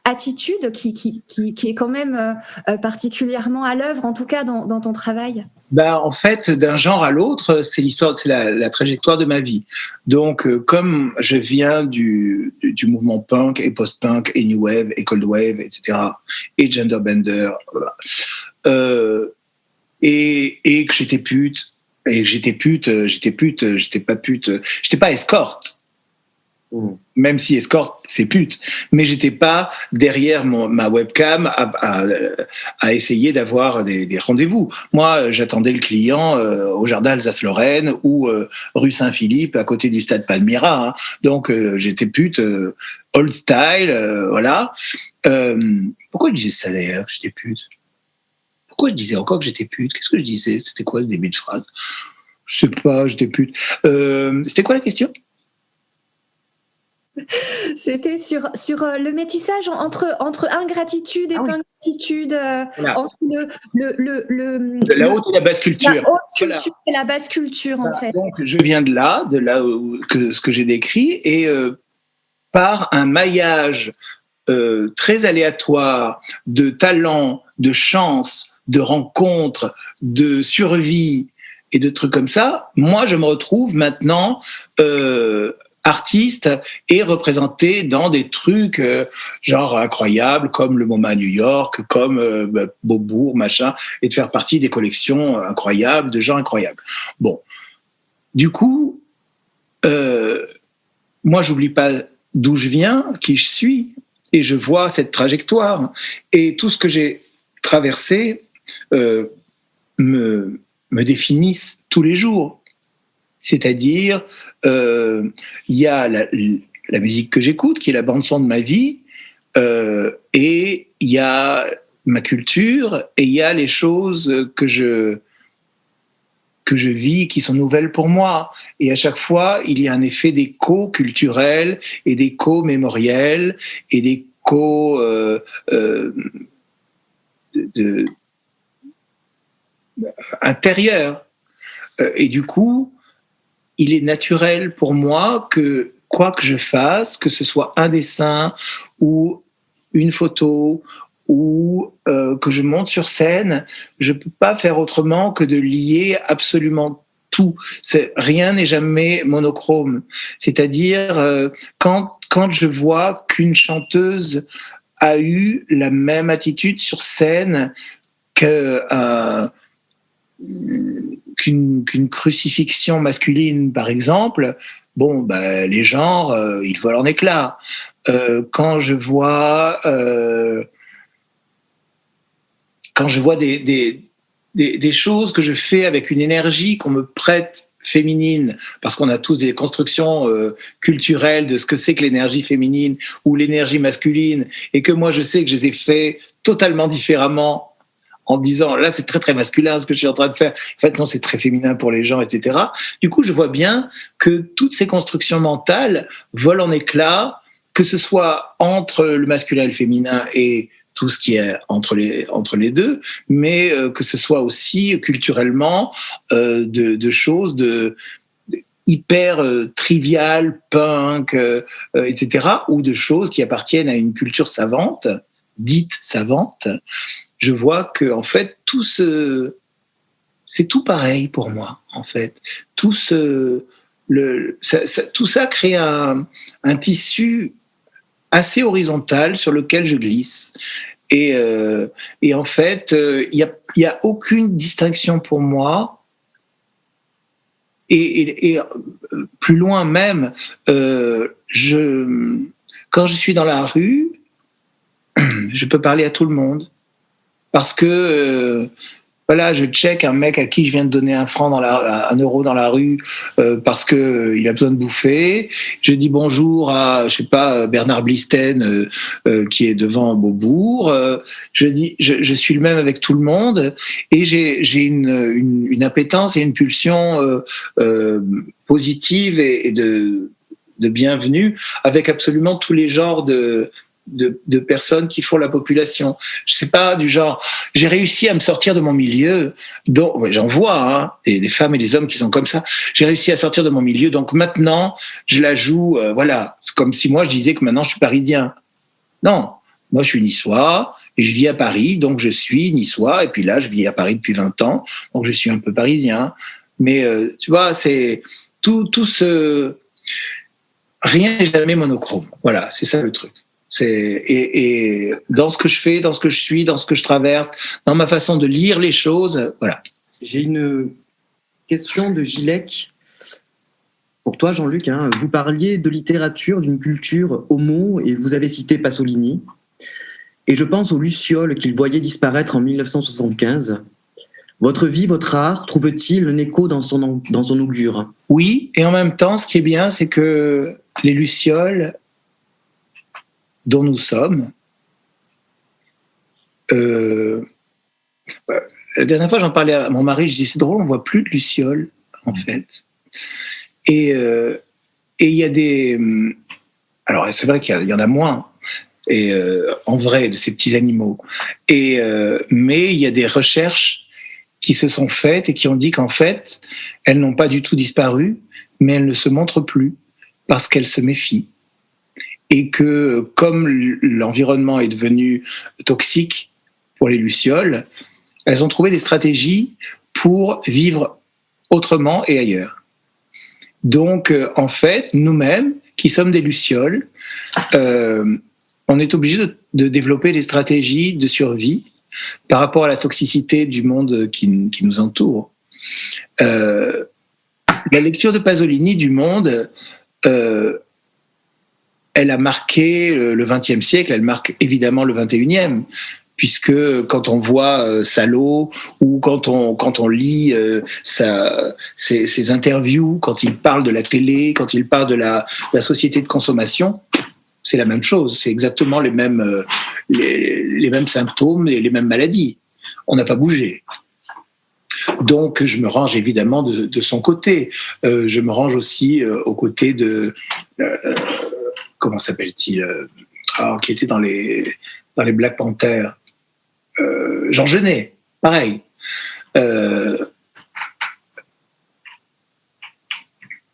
S1: attitude qui qui est quand même particulièrement à l'œuvre, en tout cas dans ton travail.
S2: En fait, d'un genre à l'autre, c'est la trajectoire de ma vie. Donc, comme je viens du mouvement punk et post-punk et new wave et cold wave, etc., et genderbender, et que j'étais pute, j'étais pas escorte. Même si escorte, c'est pute. Mais j'étais pas derrière ma webcam à essayer d'avoir des rendez-vous. Moi, j'attendais le client au jardin Alsace-Lorraine ou rue Saint-Philippe, à côté du stade Palmyra. Hein. Donc, j'étais pute, old style, voilà. Pourquoi je disais ça d'ailleurs, que j'étais pute? Pourquoi je disais encore que j'étais pute? Qu'est-ce que je disais? C'était quoi ce début de phrase? Je sais pas, j'étais pute. C'était quoi la question?
S1: C'était sur le métissage entre ingratitude et pungratitude,
S2: voilà.
S1: entre
S2: la haute et la basse culture.
S1: La haute culture et la basse culture, en fait.
S2: Donc, je viens de là ce que j'ai décrit, et par un maillage très aléatoire de talents, de chances, de rencontres, de survie et de trucs comme ça, moi, je me retrouve maintenant artiste et représenté dans des trucs genre incroyables comme le MoMA à New York, comme Beaubourg, machin, et de faire partie des collections incroyables de gens incroyables. Bon, du coup, moi, j'oublie pas d'où je viens, qui je suis, et je vois cette trajectoire, et tout ce que j'ai traversé me définissent tous les jours. C'est-à-dire, il y a la musique que j'écoute, qui est la bande-son de ma vie, et il y a ma culture, et il y a les choses que je vis, qui sont nouvelles pour moi. Et à chaque fois, il y a un effet d'écho culturel, et d'écho mémoriel, et d'écho intérieur. Et du coup, il est naturel pour moi que quoi que je fasse, que ce soit un dessin ou une photo ou que je monte sur scène, je ne peux pas faire autrement que de lier absolument tout. Rien n'est jamais monochrome. C'est-à-dire, quand je vois qu'une chanteuse a eu la même attitude sur scène qu'une crucifixion masculine, par exemple, les genres, ils volent en éclats. Quand je vois des choses que je fais avec une énergie qu'on me prête féminine, parce qu'on a tous des constructions culturelles de ce que c'est que l'énergie féminine ou l'énergie masculine, et que moi je sais que je les ai fait totalement différemment, en disant, là, c'est très, très masculin ce que je suis en train de faire. En fait, non, c'est très féminin pour les gens, etc. Du coup, je vois bien que toutes ces constructions mentales volent en éclats, que ce soit entre le masculin et le féminin et tout ce qui est entre les deux, mais que ce soit aussi culturellement de choses hyper triviales, punk, etc., ou de choses qui appartiennent à une culture savante, dite savante. Je vois que en fait c'est tout pareil pour moi, en fait. Tout ça crée un tissu assez horizontal sur lequel je glisse, et en fait il y a aucune distinction pour moi, et plus loin même, quand je suis dans la rue, je peux parler à tout le monde. Parce que je check un mec à qui je viens de donner un euro dans la rue parce que il a besoin de bouffer. Je dis bonjour à, je sais pas, Bernard Blisten qui est devant Beaubourg. Je suis le même avec tout le monde, et j'ai une appétence et une pulsion positive et de bienvenue avec absolument tous les genres de personnes qui font la population. Je sais pas, du genre, j'ai réussi à me sortir de mon milieu, j'en vois des femmes et des hommes qui sont comme ça. J'ai réussi à sortir de mon milieu, donc maintenant je la joue, c'est comme si moi je disais que maintenant je suis parisien. Non, Moi, je suis niçois et je vis à Paris, donc je suis niçois. Et puis là, je vis à Paris depuis 20 ans, donc je suis un peu parisien. Mais tu vois, c'est tout ce... Rien n'est jamais monochrome. Voilà, c'est ça le truc. Et dans ce que je fais, dans ce que je suis, dans ce que je traverse, dans ma façon de lire les choses, voilà.
S6: J'ai une question de Gilec. Pour toi, Jean-Luc, vous parliez de littérature, d'une culture homo, et vous avez cité Pasolini. Et je pense aux lucioles qu'il voyait disparaître en 1975. Votre vie, votre art, trouve-t-il un écho dans son augure ?
S2: Oui, et en même temps, ce qui est bien, c'est que les lucioles dont nous sommes, la dernière fois, j'en parlais à mon mari, je disais, c'est drôle, on ne voit plus de lucioles, en fait. Et il y a des... Alors, c'est vrai qu'il y en a moins, en vrai, de ces petits animaux. Mais il y a des recherches qui se sont faites et qui ont dit qu'en fait, elles n'ont pas du tout disparu, mais elles ne se montrent plus parce qu'elles se méfient. Et que, comme l'environnement est devenu toxique pour les lucioles, elles ont trouvé des stratégies pour vivre autrement et ailleurs. Donc, en fait, nous-mêmes, qui sommes des lucioles, on est obligés de développer des stratégies de survie par rapport à la toxicité du monde qui nous entoure. La lecture de Pasolini du monde, elle a marqué le XXe siècle, elle marque évidemment le XXIe, puisque quand on voit Salo ou quand on lit ses interviews, quand il parle de la télé, quand il parle de la société de consommation, c'est la même chose, c'est exactement les mêmes symptômes et les mêmes maladies. On n'a pas bougé. Donc, je me range évidemment de son côté. Je me range aussi aux côtés de... comment s'appelle-t-il qui était dans les Black Panthers. Jean Genet, pareil.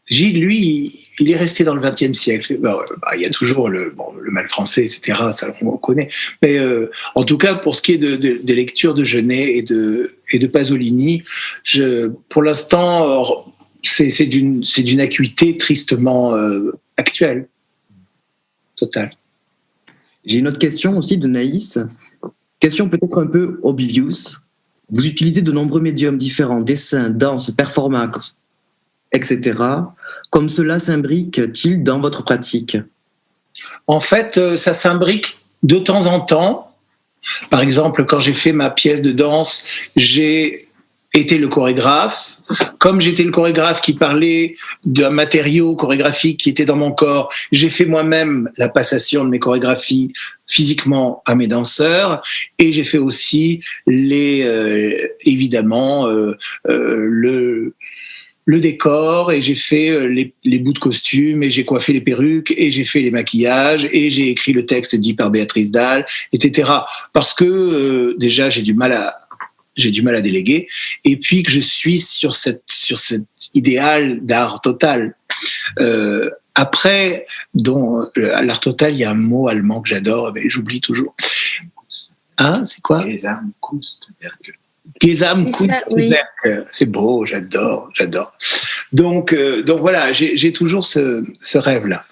S2: Gilles, lui, il est resté dans le XXe siècle. Il y a toujours le mal français, etc., ça on connaît. Mais en tout cas, pour ce qui est des lectures de Genet et de Pasolini, pour l'instant, c'est d'une acuité tristement actuelle, totale.
S6: J'ai une autre question aussi de Naïs. Question peut-être un peu obvious. Vous utilisez de nombreux médiums différents, dessin, danse, performance, etc. Comme cela s'imbrique-t-il dans votre pratique ?
S2: En fait, ça s'imbrique de temps en temps. Par exemple, quand j'ai fait ma pièce de danse, j'ai été le chorégraphe. Comme j'étais le chorégraphe qui parlait d'un matériau chorégraphique qui était dans mon corps, j'ai fait moi-même la passation de mes chorégraphies physiquement à mes danseurs, et j'ai fait aussi évidemment le décor, et j'ai fait les bouts de costume, et j'ai coiffé les perruques, et j'ai fait les maquillages, et j'ai écrit le texte dit par Béatrice Dalle, etc. Parce que déjà j'ai du mal à déléguer, et puis que je suis sur cet idéal d'art total. Après, à l'art total, il y a un mot allemand que j'adore, mais j'oublie toujours. C'est quoi ? Gesamtkunstwerk. Gesamtkunstwerk. C'est beau, j'adore. Donc voilà, j'ai toujours ce rêve-là.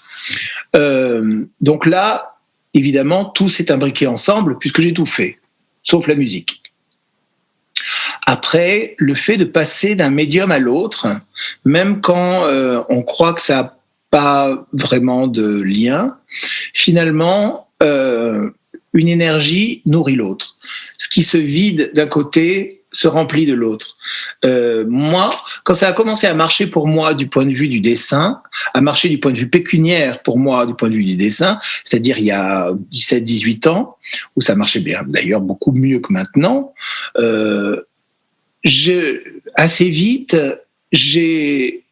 S2: Donc là, évidemment, tout s'est imbriqué ensemble puisque j'ai tout fait, sauf la musique. Après, le fait de passer d'un médium à l'autre, même quand on croit que ça n'a pas vraiment de lien, finalement, une énergie nourrit l'autre. Ce qui se vide d'un côté se remplit de l'autre. Moi, quand ça a commencé à marcher pour moi du point de vue du dessin, à marcher du point de vue pécuniaire pour moi du point de vue du dessin, c'est-à-dire il y a 17-18 ans, où ça marchait bien, d'ailleurs beaucoup mieux que maintenant, assez vite, j'ai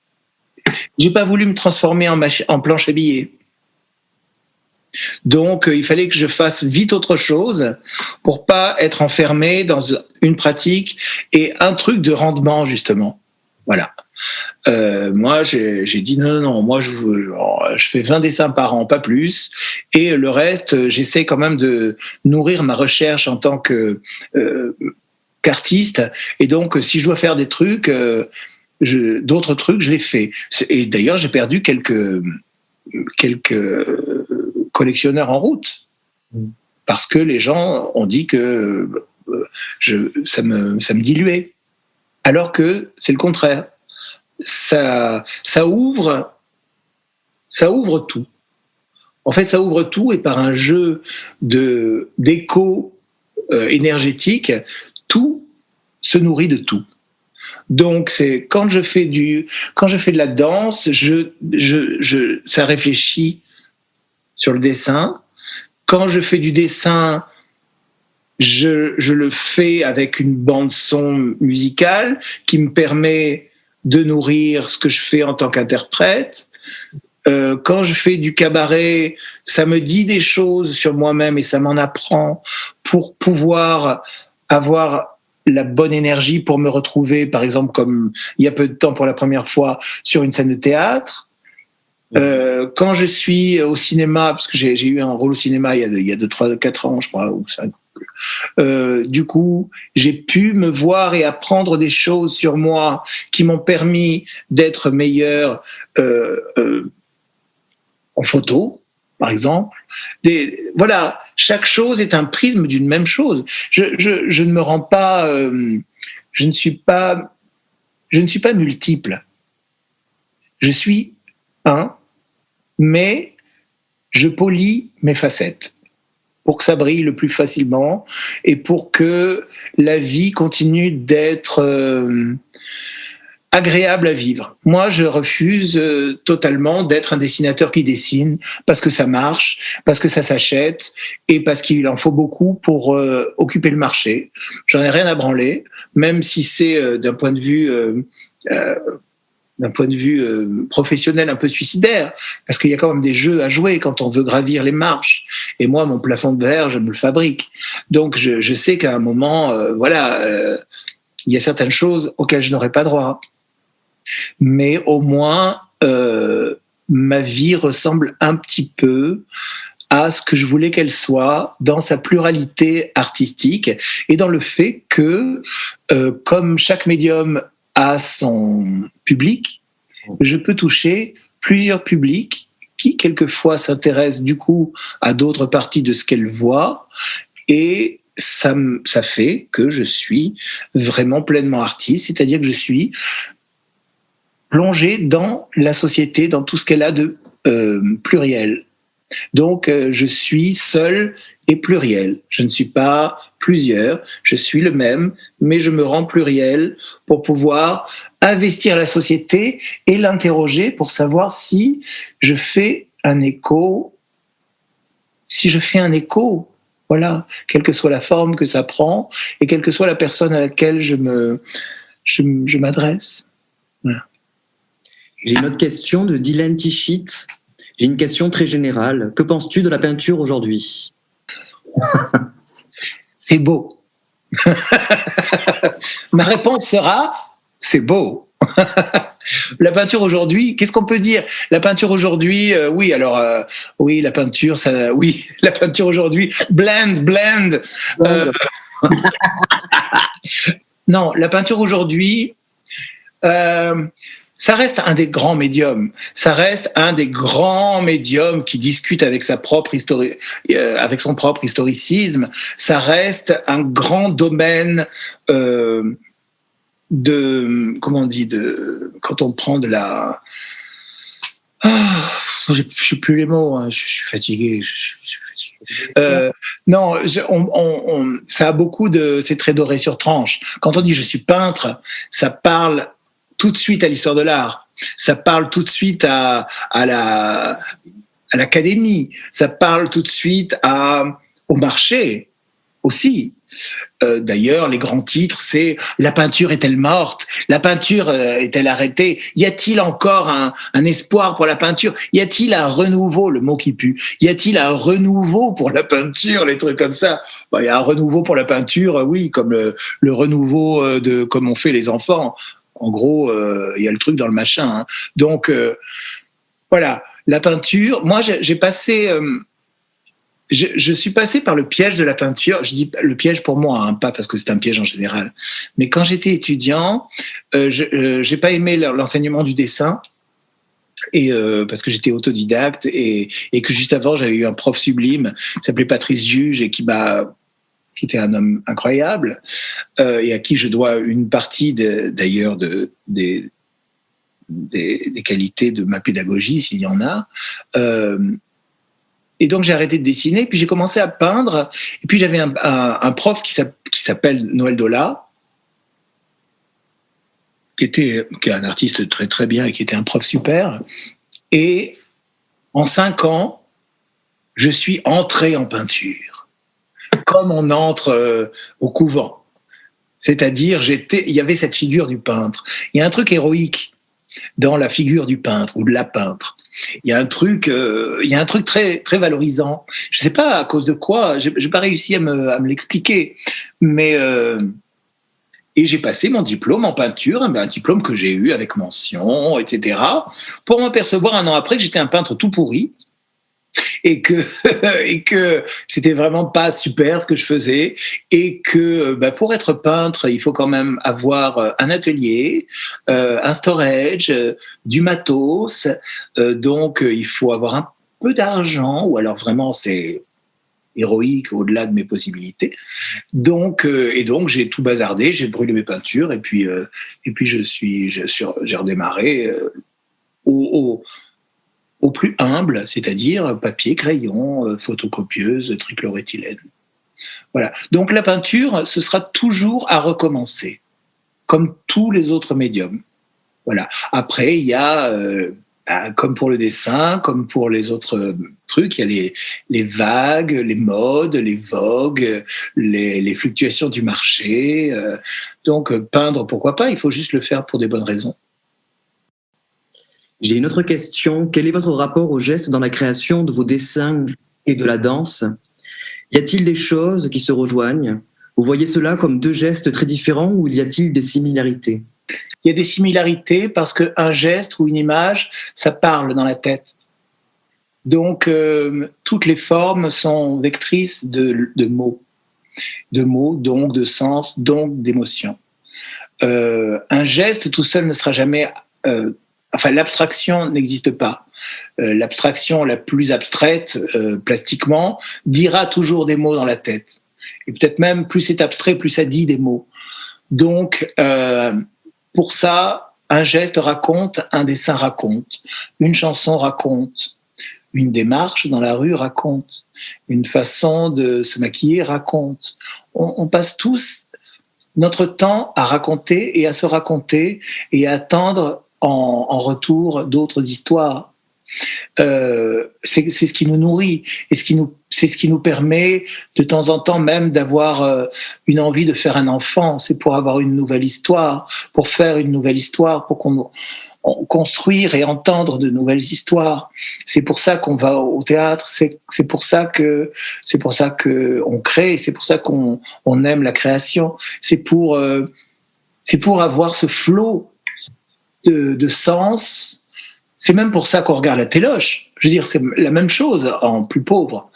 S2: pas voulu me transformer en planche à billets. Donc, il fallait que je fasse vite autre chose pour pas être enfermé dans une pratique et un truc de rendement, justement. Voilà. Moi, j'ai dit non, moi je fais 20 dessins par an, pas plus, et le reste, j'essaie quand même de nourrir ma recherche en tant qu'artiste, et donc si je dois faire des trucs, d'autres trucs, je les fais. Et d'ailleurs, j'ai perdu quelques collectionneurs en route, parce que les gens ont dit que ça me diluait, alors que c'est le contraire. Ça ouvre tout. En fait, ça ouvre tout, et par un jeu d'écho énergétique, tout se nourrit de tout. Donc, c'est quand je fais de la danse, ça réfléchit sur le dessin. Quand je fais du dessin, je le fais avec une bande son musicale qui me permet de nourrir ce que je fais en tant qu'interprète. Quand je fais du cabaret, ça me dit des choses sur moi-même et ça m'en apprend pour pouvoir avoir la bonne énergie pour me retrouver, par exemple, comme il y a peu de temps pour la première fois, sur une scène de théâtre. Quand je suis au cinéma, parce que j'ai eu un rôle au cinéma il y a 2, 3, 4 ans, je crois, ou 5. Du coup, j'ai pu me voir et apprendre des choses sur moi qui m'ont permis d'être meilleur en photo, par exemple. Voilà, chaque chose est un prisme d'une même chose. Je ne me rends pas, je ne suis pas multiple. Je suis un, mais je polis mes facettes pour que ça brille le plus facilement et pour que la vie continue d'être agréable à vivre. Moi, je refuse totalement d'être un dessinateur qui dessine parce que ça marche, parce que ça s'achète et parce qu'il en faut beaucoup pour occuper le marché. J'en ai rien à branler, même si c'est d'un point de vue professionnel un peu suicidaire, parce qu'il y a quand même des jeux à jouer quand on veut gravir les marches. Et moi, mon plafond de verre, je me le fabrique. Donc, je sais qu'à un moment, il y a certaines choses auxquelles je n'aurai pas droit. Mais au moins, ma vie ressemble un petit peu à ce que je voulais qu'elle soit dans sa pluralité artistique et dans le fait que, comme chaque médium à son public, je peux toucher plusieurs publics qui, quelquefois, s'intéressent du coup à d'autres parties de ce qu'elles voient, et ça fait que je suis vraiment pleinement artiste, c'est-à-dire que je suis plongé dans la société, dans tout ce qu'elle a de pluriel. Donc, je suis seul et pluriel. Je ne suis pas plusieurs, je suis le même, mais je me rends pluriel pour pouvoir investir la société et l'interroger pour savoir si je fais un écho. Voilà, quelle que soit la forme que ça prend et quelle que soit la personne à laquelle je m'adresse. Voilà.
S6: J'ai une autre question de Dylan Tichit. J'ai une question très générale. Que penses-tu de la peinture aujourd'hui ?
S2: C'est beau. Ma réponse sera, c'est beau. La peinture aujourd'hui, qu'est-ce qu'on peut dire ? La peinture aujourd'hui, oui, alors, oui, la peinture, ça, oui, la peinture aujourd'hui, blend. Non, la peinture aujourd'hui, ça reste un des grands médiums. Ça reste un des grands médiums qui discute avec son propre historicisme. Ça reste un grand domaine quand on prend de la... je ne sais plus les mots, hein, je suis fatigué. Non, ça a beaucoup de... C'est très doré sur tranche. Quand on dit « je suis peintre », ça parle tout de suite à l'histoire de l'art. Ça parle tout de suite à l'académie. Ça parle tout de suite au marché aussi. D'ailleurs, les grands titres, c'est « La peinture est-elle morte ? La peinture est-elle arrêtée ? Y a-t-il encore un espoir pour la peinture ? Y a-t-il un renouveau ?» Le mot qui pue. Y a-t-il un renouveau pour la peinture ? Les trucs comme ça. Bon, y a un renouveau pour la peinture, oui, comme le renouveau comme on fait les enfants. En gros, il y a le truc dans le machin. Hein. Donc, voilà, la peinture. Moi, j'ai passé... Je suis passé par le piège de la peinture. Je dis le piège pour moi, hein, pas parce que c'est un piège en général. Mais quand j'étais étudiant, j'ai pas aimé l'enseignement du dessin. Et parce que j'étais autodidacte et que juste avant j'avais eu un prof sublime qui s'appelait Patrice Juge et qui était un homme incroyable et à qui je dois une partie d'ailleurs des qualités de ma pédagogie s'il y en a. Et donc j'ai arrêté de dessiner, puis j'ai commencé à peindre. Et puis j'avais un prof qui s'appelle Noël Dola, qui est un artiste très très bien et qui était un prof super. Et en 5 ans, je suis entré en peinture, comme on entre au couvent. C'est-à-dire, il y avait cette figure du peintre. Il y a un truc héroïque dans la figure du peintre ou de la peintre. Il y a un truc très très valorisant. Je sais pas à cause de quoi. J'ai pas réussi à me l'expliquer, mais et j'ai passé mon diplôme en peinture, un diplôme que j'ai eu avec mention, etc., pour m'apercevoir 1 an après que j'étais un peintre tout pourri et que c'était vraiment pas super ce que je faisais et que pour être peintre, il faut quand même avoir un atelier, un storage, du matos, donc il faut avoir un peu d'argent ou alors vraiment c'est héroïque au-delà de mes possibilités. Donc j'ai tout bazardé, j'ai brûlé mes peintures et puis j'ai redémarré au plus humble, c'est-à-dire papier, crayon, photocopieuse, trichloréthylène. Voilà. Donc la peinture, ce sera toujours à recommencer, comme tous les autres médiums. Voilà. Après, il y a comme pour le dessin, comme pour les autres trucs, il y a les vagues, les modes, les vogues, les fluctuations du marché. Donc, peindre, pourquoi pas, il faut juste le faire pour des bonnes raisons.
S6: J'ai une autre question. Quel est votre rapport au geste dans la création de vos dessins et de la danse ? Y a-t-il des choses qui se rejoignent ? Vous voyez cela comme 2 gestes très différents ou y a-t-il des similarités ?
S2: Il y a des similarités parce qu'un geste ou une image, ça parle dans la tête. Donc, toutes les formes sont vectrices de mots. De mots, donc de sens, donc d'émotions. Un geste tout seul ne sera jamais... l'abstraction n'existe pas. L'abstraction la plus abstraite, plastiquement, dira toujours des mots dans la tête. Et peut-être même, plus c'est abstrait, plus ça dit des mots. Donc, pour ça, un geste raconte, un dessin raconte, une chanson raconte, une démarche dans la rue raconte, une façon de se maquiller raconte. On passe tous notre temps à raconter et à se raconter et à attendre en retour d'autres histoires. C'est ce qui nous nourrit et c'est ce qui nous permet de temps en temps même d'avoir une envie de faire un enfant. C'est pour avoir une nouvelle histoire, pour faire une nouvelle histoire, pour construire et entendre de nouvelles histoires. C'est pour ça qu'on va au théâtre, c'est pour ça que on crée, c'est pour ça qu'on aime la création. C'est pour avoir ce flot de sens. C'est même pour ça qu'on regarde la téloche. Je veux dire, c'est la même chose en plus pauvre.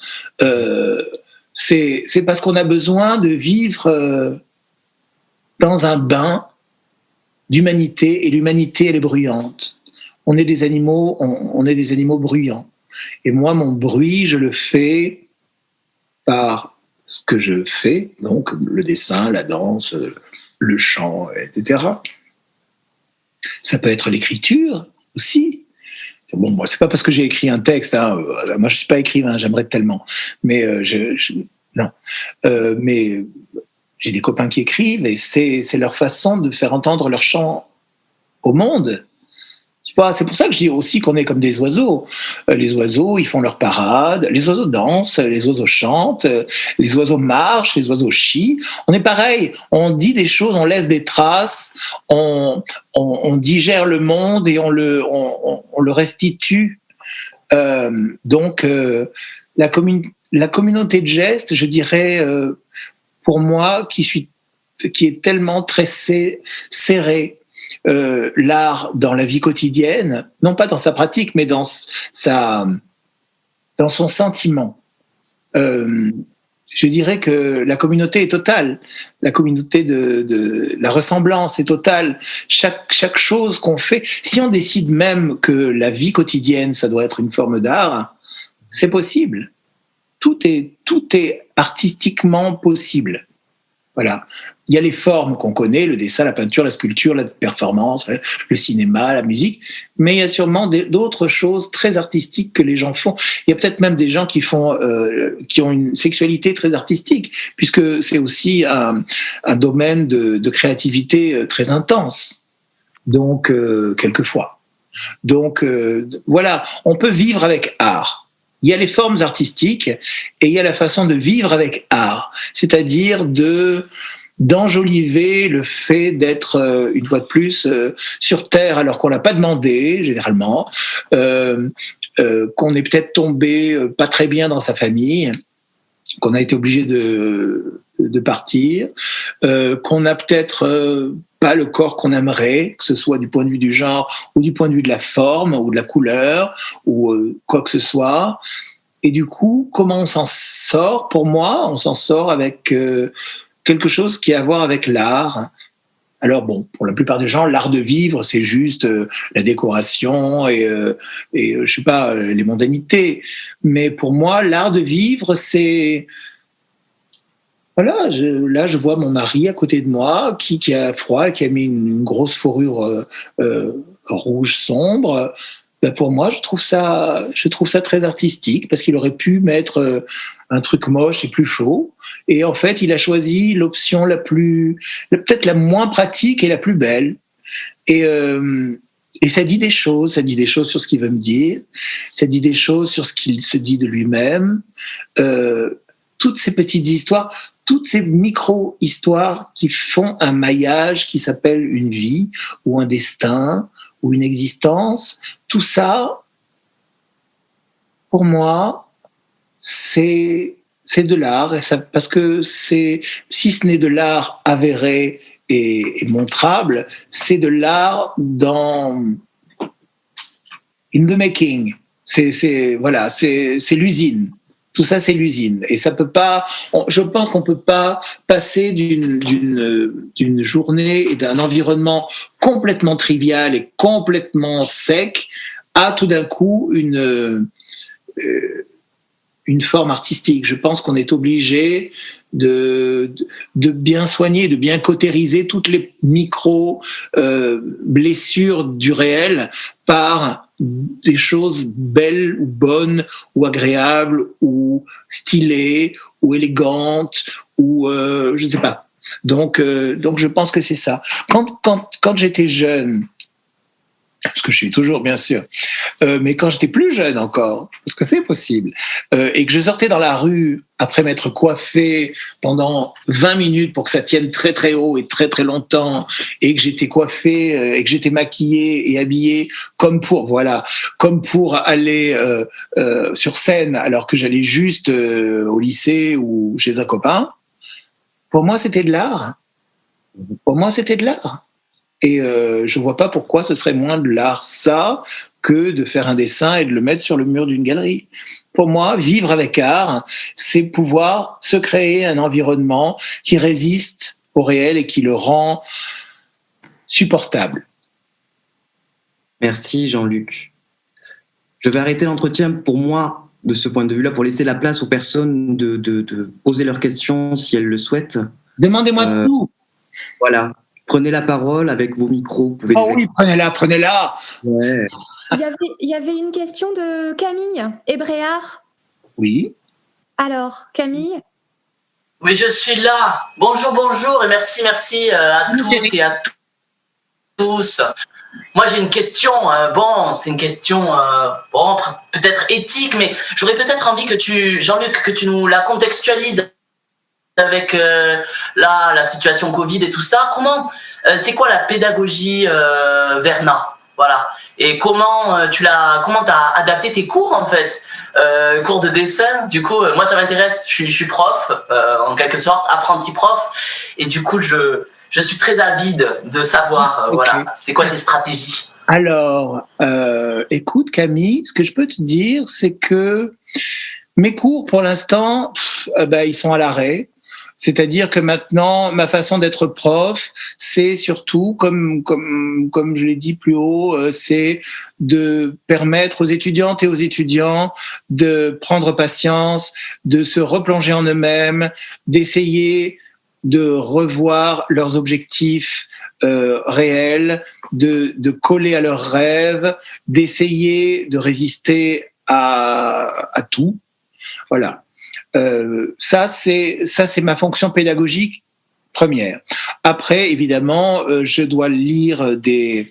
S2: C'est parce qu'on a besoin de vivre dans un bain d'humanité, et l'humanité, elle est bruyante. On est des animaux bruyants. Et moi, mon bruit, je le fais par ce que je fais, donc le dessin, la danse, le chant, etc. Ça peut être l'écriture aussi. Bon, moi, c'est pas parce que j'ai écrit un texte. Hein, moi, je suis pas écrivain, j'aimerais tellement. Mais non. Mais j'ai des copains qui écrivent et c'est leur façon de faire entendre leur chant au monde. C'est pour ça que je dis aussi qu'on est comme des oiseaux. Les oiseaux, ils font leur parade, les oiseaux dansent, les oiseaux chantent, les oiseaux marchent, les oiseaux chient. On est pareil, on dit des choses, on laisse des traces, on digère le monde et on le restitue. Donc, la communauté de gestes, je dirais, pour moi, qui est tellement très serrée, l'art dans la vie quotidienne, non pas dans sa pratique, mais dans son sentiment. Je dirais que la communauté est totale. La communauté de la ressemblance est totale. Chaque chose qu'on fait, si on décide même que la vie quotidienne, ça doit être une forme d'art, c'est possible. Tout est artistiquement possible. Voilà. Il y a les formes qu'on connaît, le dessin, la peinture, la sculpture, la performance, le cinéma, la musique, mais il y a sûrement d'autres choses très artistiques que les gens font. Il y a peut-être même des gens qui ont une sexualité très artistique, puisque c'est aussi un domaine de créativité très intense. Donc, quelquefois. Donc, voilà, on peut vivre avec art. Il y a les formes artistiques et il y a la façon de vivre avec art, c'est-à-dire d'enjoliver le fait d'être, une fois de plus, sur Terre alors qu'on l'a pas demandé, généralement, qu'on est peut-être tombé pas très bien dans sa famille, qu'on a été obligé de partir, qu'on a peut-être pas le corps qu'on aimerait, que ce soit du point de vue du genre ou du point de vue de la forme ou de la couleur ou quoi que ce soit. Et du coup, comment on s'en sort? Pour moi, on s'en sort avec quelque chose qui a à voir avec l'art. Alors bon, pour la plupart des gens, l'art de vivre, c'est juste la décoration et je sais pas, les mondanités. Mais pour moi, l'art de vivre, c'est... Voilà, là, je vois mon mari à côté de moi qui a froid et qui a mis une grosse fourrure rouge sombre. Ben pour moi, je trouve ça très artistique parce qu'il aurait pu mettre un truc moche et plus chaud. Et en fait, il a choisi l'option peut-être la moins pratique et la plus belle. Et ça dit des choses. Ça dit des choses sur ce qu'il veut me dire. Ça dit des choses sur ce qu'il se dit de lui-même. Toutes ces petites histoires, toutes ces micro-histoires qui font un maillage qui s'appelle une vie ou un destin ou une existence, tout ça, pour moi, c'est de l'art. Parce que si ce n'est de l'art avéré et montrable, c'est de l'art in the making. C'est l'usine. Tout ça, c'est l'usine. Et ça peut pas. Je pense qu'on peut pas passer d'une journée et d'un environnement complètement trivial et complètement sec à tout d'un coup une forme artistique. Je pense qu'on est obligé de bien soigner, de bien cautériser toutes les blessures du réel par des choses belles ou bonnes ou agréables ou stylées ou élégantes ou je ne sais pas. Donc je pense que c'est ça. Quand j'étais jeune, parce que je suis toujours bien sûr, mais quand j'étais plus jeune encore, parce que c'est possible, et que je sortais dans la rue après m'être coiffé pendant 20 minutes pour que ça tienne très très haut et très très longtemps, et que j'étais coiffé et que j'étais maquillé et habillé comme pour aller sur scène alors que j'allais juste au lycée ou chez un copain, pour moi c'était de l'art. Pour moi c'était de l'art. Et je vois pas pourquoi ce serait moins de l'art ça que de faire un dessin et de le mettre sur le mur d'une galerie. Pour moi, vivre avec art, c'est pouvoir se créer un environnement qui résiste au réel et qui le rend supportable.
S6: Merci Jean-Luc. Je vais arrêter l'entretien pour moi de ce point de vue-là, pour laisser la place aux personnes de poser leurs questions si elles le souhaitent.
S2: Demandez-moi tout.
S6: Voilà. Prenez la parole avec vos micros. Vous pouvez
S2: oui, prenez-la.
S6: Ouais.
S1: Il y avait une question de Camille Hébréard.
S2: Oui.
S1: Alors, Camille?
S7: Oui, je suis là. Bonjour et merci à toutes et à tous. Moi, j'ai une question. C'est une question peut-être éthique, mais j'aurais peut-être envie Jean-Luc, que tu nous la contextualises avec la situation Covid et tout ça. C'est quoi la pédagogie Vernat? Voilà. Et comment t'as adapté tes cours en fait, cours de dessin. Du coup, moi ça m'intéresse. Je suis prof en quelque sorte, apprenti prof, et du coup je Je suis très avide de savoir,
S2: Okay.
S7: voilà, c'est quoi tes stratégies?
S2: Alors, écoute Camille, ce que je peux te dire, c'est que mes cours, pour l'instant, ils sont à l'arrêt. C'est-à-dire que maintenant, ma façon d'être prof, c'est surtout, comme je l'ai dit plus haut, c'est de permettre aux étudiantes et aux étudiants de prendre patience, de se replonger en eux-mêmes, d'essayer de revoir leurs objectifs réels, de coller à leurs rêves, d'essayer de résister à tout. Voilà. Ça c'est ma fonction pédagogique première. Après, évidemment, je dois lire des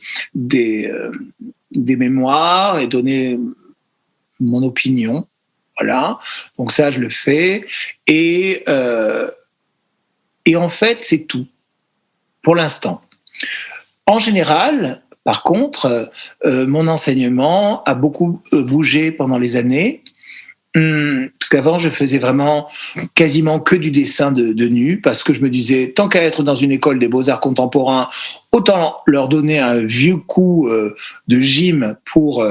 S2: mémoires et donner mon opinion. Voilà. Donc ça, je le fais. Et en fait, c'est tout pour l'instant. En général, par contre, mon enseignement a beaucoup bougé pendant les années. Parce qu'avant, je faisais vraiment quasiment que du dessin de nu, parce que je me disais, tant qu'à être dans une école des beaux-arts contemporains, autant leur donner un vieux coup de gym pour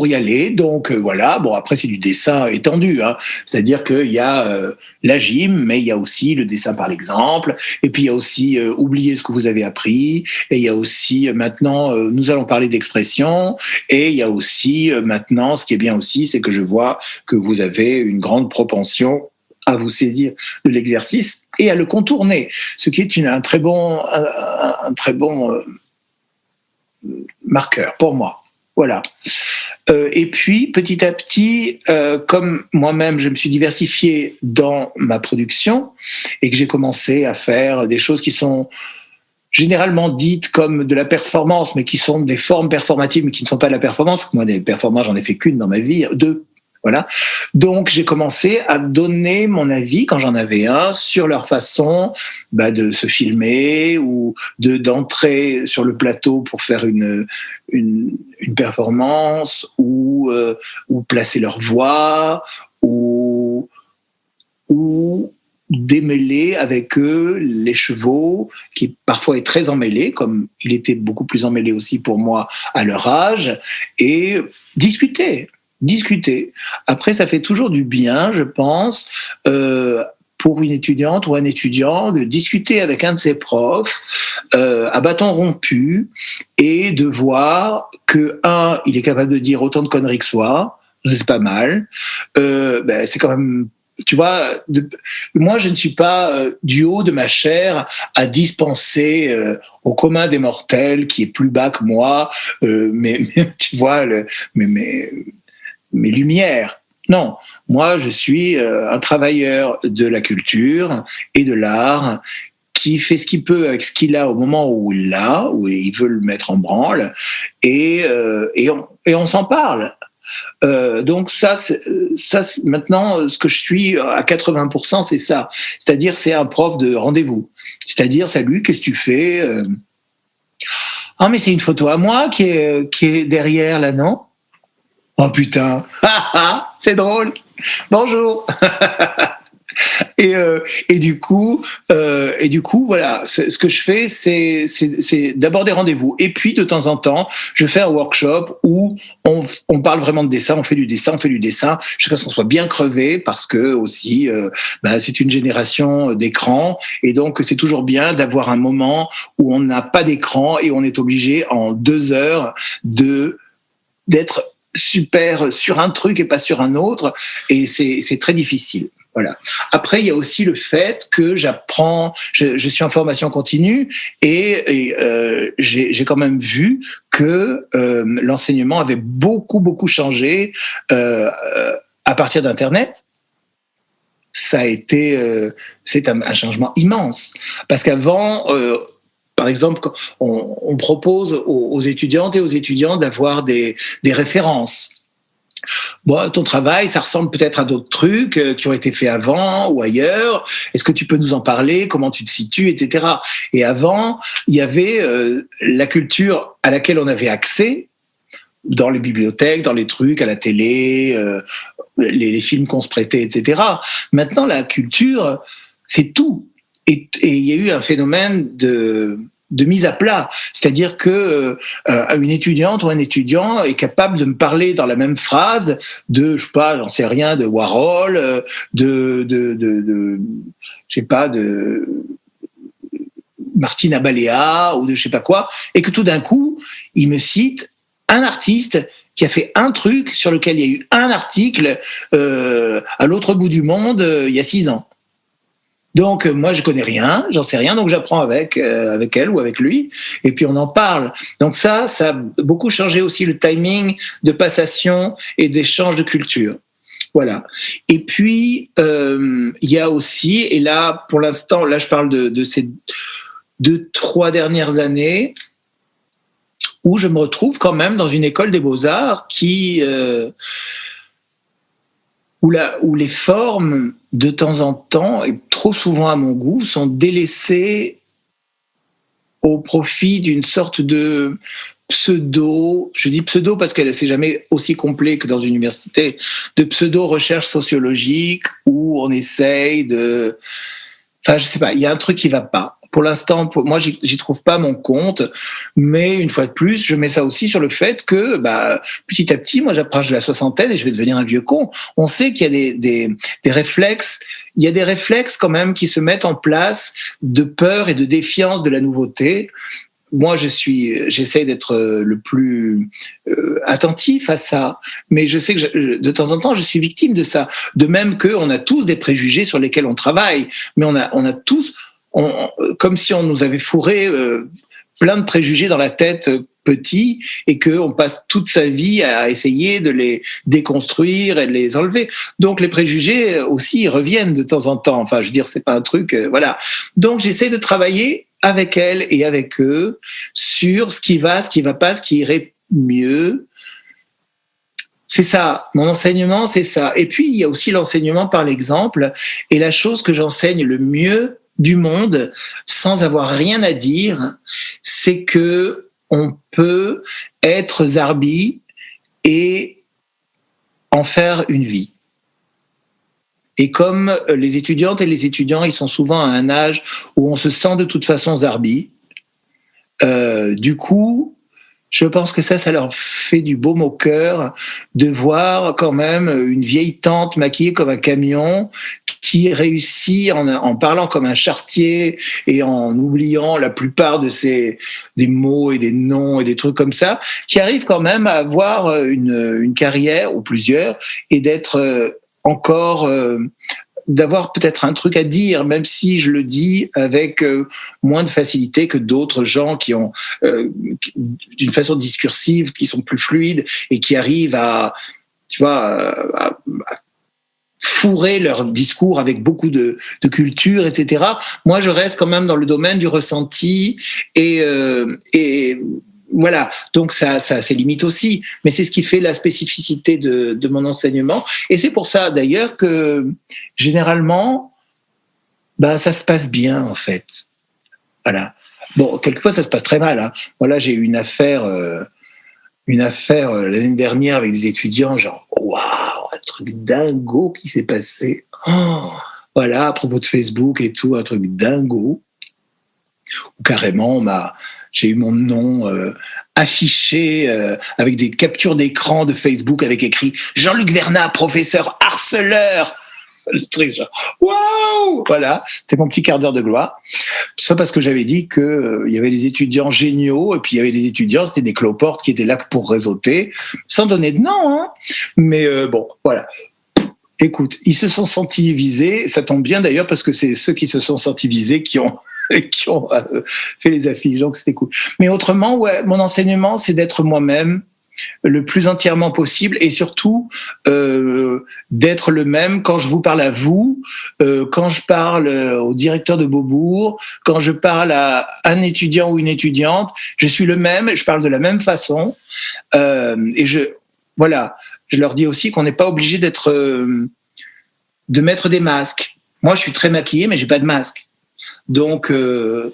S2: y aller. Donc voilà, bon après c'est du dessin étendu, hein. C'est-à-dire qu'il y a la gym, mais il y a aussi le dessin par l'exemple, et puis il y a aussi oublier ce que vous avez appris, et il y a aussi maintenant, nous allons parler d'expression, et il y a aussi maintenant, ce qui est bien aussi, c'est que je vois que vous avez une grande propension à vous saisir de l'exercice et à le contourner, ce qui est un très bon marqueur pour moi. Voilà. Et puis, petit à petit, comme moi-même, je me suis diversifié dans ma production et que j'ai commencé à faire des choses qui sont généralement dites comme de la performance, mais qui sont des formes performatives, mais qui ne sont pas de la performance. Moi, des performances, j'en ai fait qu'une dans ma vie, 2. Voilà. Donc, j'ai commencé à donner mon avis, quand j'en avais un, sur leur façon de se filmer ou d'entrer sur le plateau pour faire une performance ou placer leur voix ou démêler avec eux les chevaux, qui parfois est très emmêlé, comme il était beaucoup plus emmêlé aussi pour moi à leur âge, et discuter. Après, ça fait toujours du bien, je pense, pour une étudiante ou un étudiant de discuter avec un de ses profs à bâton rompu et de voir que, il est capable de dire autant de conneries que soi, c'est pas mal. C'est quand même... Tu vois, moi, je ne suis pas du haut de ma chair à dispenser au commun des mortels qui est plus bas que moi, mais tu vois, mes lumières. Non, moi je suis un travailleur de la culture et de l'art qui fait ce qu'il peut avec ce qu'il a au moment où il l'a, où il veut le mettre en branle, et on s'en parle. Donc ça, maintenant, ce que je suis à 80%, c'est ça. C'est-à-dire, c'est un prof de rendez-vous. C'est-à-dire, salut, qu'est-ce que tu fais? Ah, mais c'est une photo à moi qui est derrière là, non? Oh putain, c'est drôle. Bonjour. Et du coup, voilà, ce que je fais, c'est d'abord des rendez-vous. Et puis, de temps en temps, je fais un workshop où on parle vraiment de dessin, on fait du dessin, jusqu'à ce qu'on soit bien crevé, parce que aussi, c'est une génération d'écran, et donc c'est toujours bien d'avoir un moment où on n'a pas d'écran et on est obligé en 2 heures d'être super sur un truc et pas sur un autre, et c'est très difficile. Voilà. Après, il y a aussi le fait que j'apprends, je suis en formation continue et j'ai quand même vu que l'enseignement avait beaucoup changé à partir d'Internet. Ça a été, c'est un changement immense, parce qu'avant, par exemple, on propose aux étudiantes et aux étudiants d'avoir des références. Bon, ton travail, ça ressemble peut-être à d'autres trucs qui ont été faits avant ou ailleurs. Est-ce que tu peux nous en parler? Comment tu te situes, etc. Et avant, il y avait la culture à laquelle on avait accès dans les bibliothèques, dans les trucs, à la télé, les films qu'on se prêtait, etc. Maintenant, la culture, c'est tout. et il y a eu un phénomène de mise à plat, c'est-à-dire que une étudiante ou un étudiant est capable de me parler dans la même phrase de, je sais pas, j'en sais rien, de Warhol, je sais pas, de Martina Balea ou de je sais pas quoi, et que tout d'un coup, il me cite un artiste qui a fait un truc sur lequel il y a eu un article à l'autre bout du monde il y a 6 ans. Donc moi je connais rien, j'en sais rien, donc j'apprends avec elle ou avec lui, et puis on en parle. Donc ça a beaucoup changé aussi le timing de passation et d'échange de culture. Voilà. Et puis il y a aussi, et là pour l'instant, là je parle de ces 2-3 dernières années, où je me retrouve quand même dans une école des beaux-arts où les formes, de temps en temps, et trop souvent à mon goût, sont délaissées au profit d'une sorte de pseudo, je dis pseudo parce que c'est jamais aussi complet que dans une université, de pseudo-recherche sociologique où on essaye de... Enfin, je sais pas, il y a un truc qui va pas. Pour l'instant, moi, j'y trouve pas mon compte, mais une fois de plus, je mets ça aussi sur le fait que, petit à petit, moi, j'approche de la soixantaine et je vais devenir un vieux con. On sait qu'il y a des réflexes, il y a des réflexes quand même qui se mettent en place de peur et de défiance de la nouveauté. Moi, j'essaie d'être le plus attentif à ça, mais je sais que de temps en temps, je suis victime de ça. De même qu'on a tous des préjugés sur lesquels on travaille, mais on a tous... comme si on nous avait fourré plein de préjugés dans la tête petit et qu'on passe toute sa vie à essayer de les déconstruire et de les enlever. Donc les préjugés aussi ils reviennent de temps en temps. Enfin, je veux dire, c'est pas un truc... voilà. Donc j'essaie de travailler avec elle et avec eux sur ce qui va pas, ce qui irait mieux. C'est ça, mon enseignement, c'est ça. Et puis, il y a aussi l'enseignement par l'exemple. Et la chose que j'enseigne le mieux du monde, sans avoir rien à dire, c'est que on peut être zarbi et en faire une vie. Et comme les étudiantes et les étudiants, ils sont souvent à un âge où on se sent de toute façon zarbi, du coup, je pense que ça leur fait du baume au cœur de voir quand même une vieille tante maquillée comme un camion qui réussit en parlant comme un charretier et en oubliant la plupart de des mots et des noms et des trucs comme ça, qui arrive quand même à avoir une carrière ou plusieurs et d'être encore... d'avoir peut-être un truc à dire, même si je le dis avec moins de facilité que d'autres gens qui ont, d'une façon discursive, qui sont plus fluides et qui arrivent à fourrer leur discours avec beaucoup de culture, etc. Moi, je reste quand même dans le domaine du ressenti et voilà, donc ça c'est limite aussi, mais c'est ce qui fait la spécificité de mon enseignement. Et c'est pour ça d'ailleurs que généralement, ça se passe bien en fait. Voilà. Bon, quelquefois ça se passe très mal. Hein. Voilà, j'ai eu une affaire l'année dernière avec des étudiants, genre waouh, un truc dingo qui s'est passé. Oh, voilà, à propos de Facebook et tout, un truc dingo. Ou carrément, j'ai eu mon nom affiché avec des captures d'écran de Facebook avec écrit Jean-Luc Vernat, professeur harceleur. Le truc genre waouh, voilà, c'était mon petit quart d'heure de gloire. Ça parce que j'avais dit que il y avait des étudiants géniaux et puis il y avait des étudiants, c'était des cloportes qui étaient là pour réseauter, sans donner de nom, hein. Mais bon, voilà. Écoute, ils se sont sentis visés. Ça tombe bien d'ailleurs parce que c'est ceux qui se sont sentis visés qui ont fait les affiches, donc c'était cool. Mais autrement, ouais, mon enseignement, c'est d'être moi-même le plus entièrement possible et surtout d'être le même quand je vous parle à vous, quand je parle au directeur de Beaubourg, quand je parle à un étudiant ou une étudiante, je suis le même, je parle de la même façon et je leur dis aussi qu'on n'est pas obligé de mettre des masques. Moi, je suis très maquillée, mais j'ai pas de masque. Donc le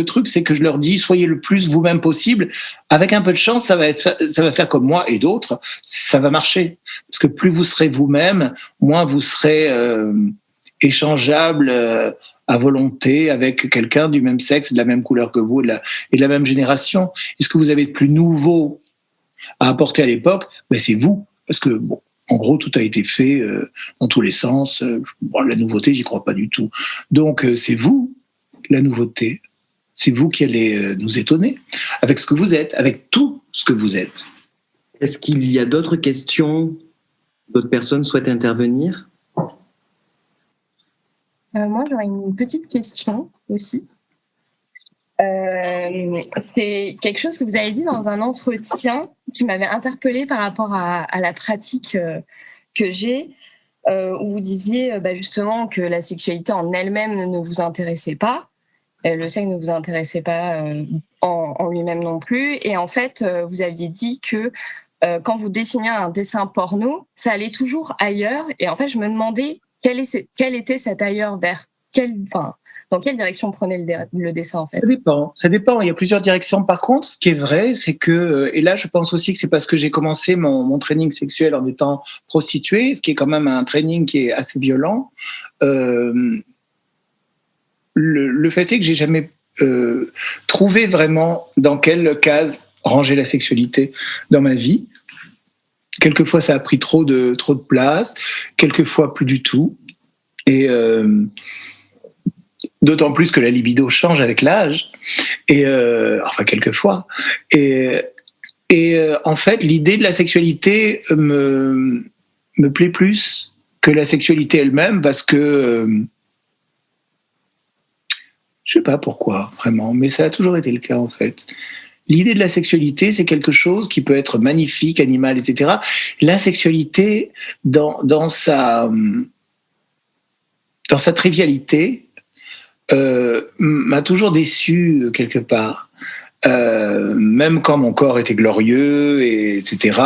S2: truc, c'est que je leur dis, soyez le plus vous-même possible. Avec un peu de chance, ça va faire comme moi et d'autres, ça va marcher. Parce que plus vous serez vous-même, moins vous serez échangeable à volonté avec quelqu'un du même sexe, de la même couleur que vous et de la même génération. Et ce que vous avez de plus nouveau à apporter à l'époque, ben c'est vous. Parce que, bon, en gros, tout a été fait dans tous les sens. La nouveauté, j'y crois pas du tout. Donc, c'est vous, la nouveauté. C'est vous qui allez nous étonner avec ce que vous êtes, avec tout ce que vous êtes.
S6: Est-ce qu'il y a d'autres questions? D'autres personnes souhaitent intervenir?
S3: Moi, j'aurais une petite question aussi. C'est quelque chose que vous avez dit dans un entretien qui m'avait interpellée par rapport à la pratique que j'ai, où vous disiez justement que la sexualité en elle-même ne vous intéressait pas, le sexe ne vous intéressait pas en lui-même non plus, et en fait, vous aviez dit que quand vous dessiniez un dessin porno, ça allait toujours ailleurs, et en fait, je me demandais quel était cet ailleurs, dans quelle direction prenait le dessin, en fait?
S2: Ça dépend. Il y a plusieurs directions. Par contre, ce qui est vrai, c'est que, et là, je pense aussi que c'est parce que j'ai commencé mon training sexuel en étant prostituée, ce qui est quand même un training qui est assez violent. Le fait est que j'ai jamais trouvé vraiment dans quelle case ranger la sexualité dans ma vie. Quelquefois, ça a pris trop de place, quelquefois plus du tout. Et d'autant plus que la libido change avec l'âge, et enfin quelquefois. Et en fait, l'idée de la sexualité me plaît plus que la sexualité elle-même, parce que je sais pas pourquoi vraiment, mais ça a toujours été le cas en fait. L'idée de la sexualité, c'est quelque chose qui peut être magnifique, animal, etc. La sexualité, dans sa trivialité, m'a toujours déçu quelque part. Même quand mon corps était glorieux, etc.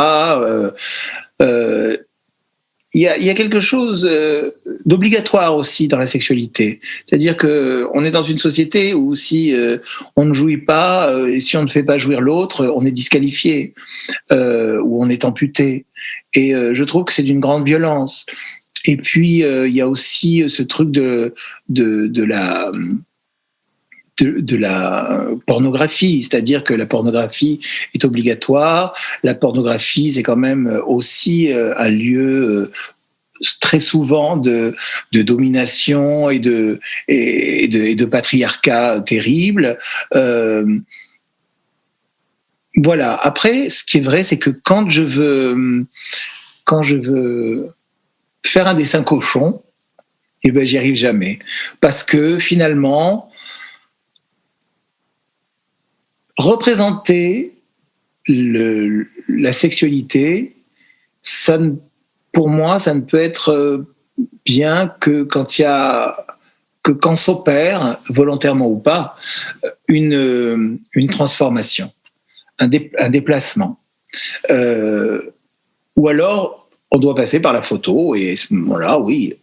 S2: Il y a quelque chose d'obligatoire aussi dans la sexualité. C'est-à-dire qu'on est dans une société où si on ne jouit pas, et si on ne fait pas jouir l'autre, on est disqualifié, ou on est amputé. Et je trouve que c'est d'une grande violence. Et puis, il y a aussi ce truc de la pornographie, c'est-à-dire que la pornographie est obligatoire. La pornographie, c'est quand même aussi un lieu très souvent de domination et de patriarcat terrible. Voilà. Après, ce qui est vrai, c'est que quand je veux faire un dessin cochon, eh ben, j'y arrive jamais. Parce que finalement, représenter la sexualité, pour moi, ça ne peut être bien que quand s'opère, volontairement ou pas, une transformation, un déplacement. Ou alors, on doit passer par la photo, et à ce moment-là, oui,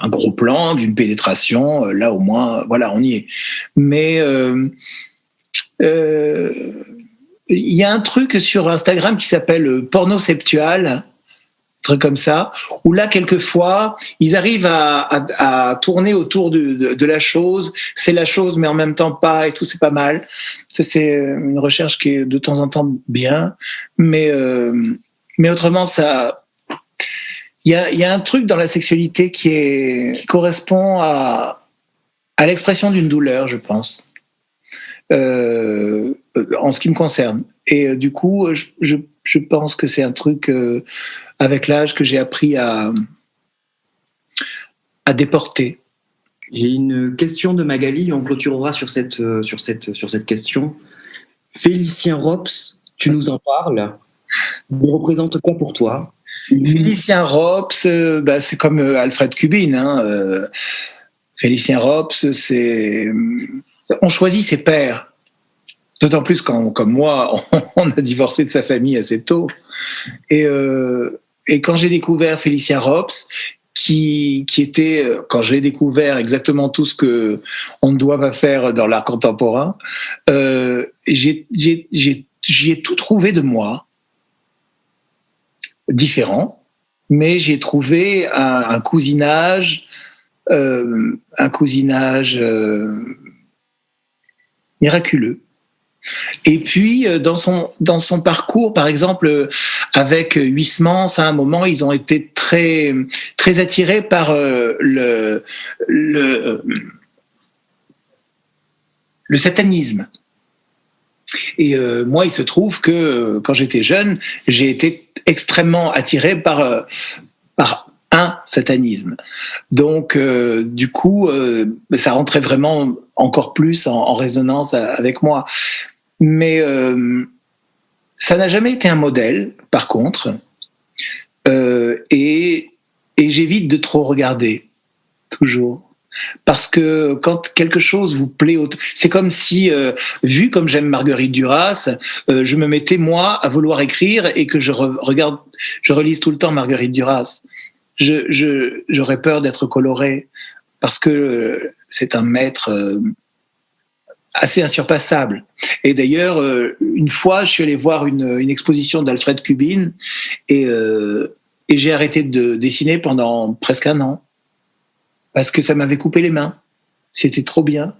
S2: un gros plan d'une pénétration, là au moins, voilà, on y est. Mais il y a un truc sur Instagram qui s'appelle pornoceptual, un truc comme ça, où là, quelquefois, ils arrivent à tourner autour de la chose. C'est la chose, mais en même temps pas, et tout, c'est pas mal. Ça, c'est une recherche qui est de temps en temps bien, mais autrement, ça... Il y a un truc dans la sexualité qui correspond à l'expression d'une douleur, je pense, en ce qui me concerne. Et du coup, je pense que c'est un truc, avec l'âge, que j'ai appris à déporter.
S6: J'ai une question de Magali, on clôturera sur cette question. Félicien Rops, tu nous en parles. Il représente quoi pour toi?
S2: Félicien Rops, c'est comme Alfred Kubin. Félicien Rops, on choisit ses pères. D'autant plus quand, comme moi, on a divorcé de sa famille assez tôt. Et quand j'ai découvert Félicien Rops, qui était, quand je l'ai découvert, exactement tout ce que on ne doit pas faire dans l'art contemporain, j'y ai tout trouvé de moi, différent, mais j'ai trouvé un cousinage un cousinage miraculeux. Et puis, dans son parcours, par exemple, avec Huysmans, à un moment, ils ont été très, très attirés par le satanisme. Et moi, il se trouve que quand j'étais jeune, j'ai été extrêmement attiré par un satanisme. Donc, du coup, ça rentrait vraiment encore plus en résonance avec moi. Mais ça n'a jamais été un modèle, par contre, et j'évite de trop regarder, toujours. Parce que quand quelque chose vous plaît, c'est comme si, vu comme j'aime Marguerite Duras, je me mettais moi à vouloir écrire et que je relise tout le temps Marguerite Duras. J'aurais peur d'être coloré parce que c'est un maître assez insurpassable. Et d'ailleurs, une fois, je suis allé voir une exposition d'Alfred Kubin et j'ai arrêté de dessiner pendant presque un an parce que ça m'avait coupé les mains. C'était trop bien.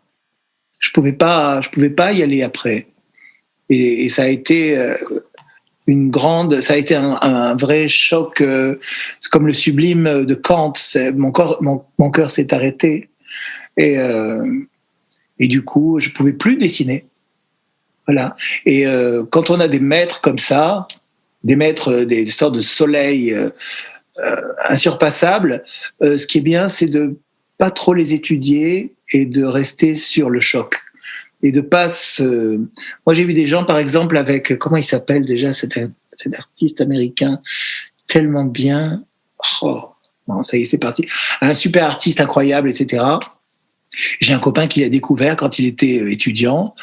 S2: Je pouvais pas y aller après. Et ça a été ça a été un vrai choc. C'est comme le sublime de Kant. Mon cœur s'est arrêté. Et du coup, je pouvais plus dessiner. Voilà. Et quand on a des maîtres comme ça, des sortes de soleils insurpassables, ce qui est bien, c'est de pas trop les étudier et de rester sur le choc. Et de pas se... Moi, j'ai vu des gens, par exemple, avec... Comment il s'appelle déjà, cet artiste américain tellement bien. Oh, bon, ça y est, c'est parti. Un super artiste incroyable, etc. J'ai un copain qui l'a découvert quand il était étudiant.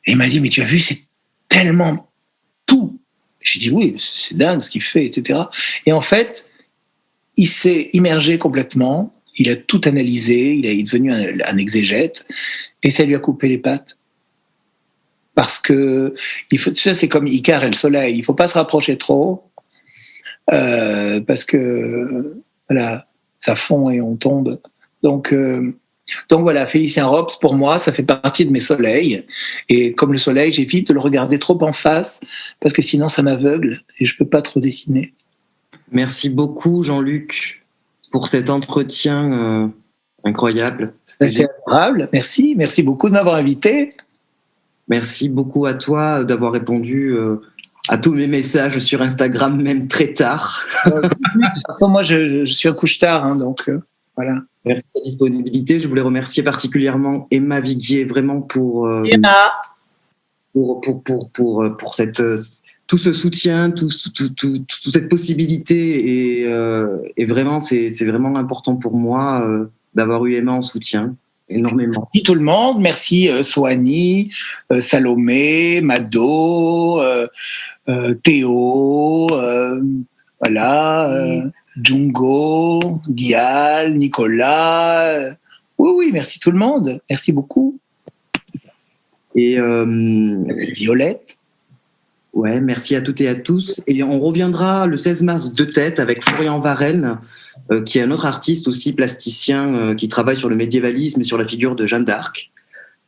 S2: Et il m'a dit, mais tu as vu, c'est tellement tout. J'ai dit, oui, c'est dingue ce qu'il fait, etc. Et en fait, il s'est immergé complètement. Il a tout analysé. Il est devenu un exégète. Et ça lui a coupé les pattes. Parce que, ça, c'est comme Icare et le soleil. Il ne faut pas se rapprocher trop. Parce que, voilà, ça fond et on tombe. Donc voilà, Félicien Rops, pour moi, ça fait partie de mes soleils. Et comme le soleil, j'évite de le regarder trop en face, parce que sinon ça m'aveugle et je ne peux pas trop dessiner.
S6: Merci beaucoup, Jean-Luc, pour cet entretien incroyable.
S2: C'était adorable. Merci beaucoup de m'avoir invité.
S6: Merci beaucoup à toi d'avoir répondu à tous mes messages sur Instagram, même très tard.
S2: De toute façon, moi, je suis un couche-tard, hein, donc voilà.
S6: Merci de ta disponibilité. Je voulais remercier particulièrement Emma Viguier vraiment pour cette, tout ce soutien, toute cette possibilité. Et vraiment, c'est vraiment important pour moi d'avoir eu Emma en soutien. Énormément.
S2: Merci tout le monde. Merci Soani, Salomé, Mado, Théo, voilà. Jungo, Guial, Nicolas. Oui, merci tout le monde. Merci beaucoup.
S6: Et
S2: Violette.
S6: Ouais, merci à toutes et à tous. Et on reviendra le 16 mars de tête avec Florian Varenne, qui est un autre artiste aussi plasticien qui travaille sur le médiévalisme et sur la figure de Jeanne d'Arc.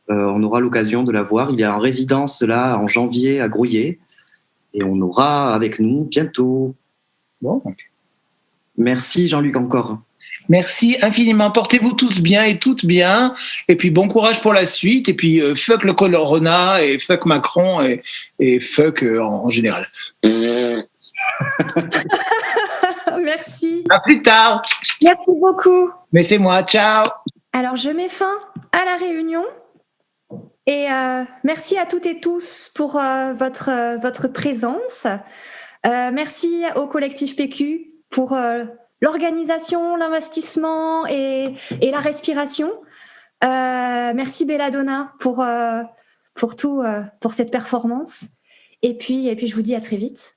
S6: On aura l'occasion de la voir. Il est en résidence là en janvier à Grouillé. Et on aura avec nous bientôt.
S2: Bon.
S6: Merci Jean-Luc encore.
S2: Merci infiniment. Portez-vous tous bien et toutes bien. Et puis bon courage pour la suite. Et puis fuck le Corona et fuck Macron et fuck en général.
S1: Merci.
S2: À plus tard.
S1: Merci beaucoup.
S2: Mais c'est moi. Ciao.
S1: Alors je mets fin à la réunion. Et merci à toutes et tous pour votre présence. Merci au collectif PQ pour l'organisation, l'investissement et la respiration. Merci Belladonna pour tout, pour cette performance. Et puis je vous dis à très vite.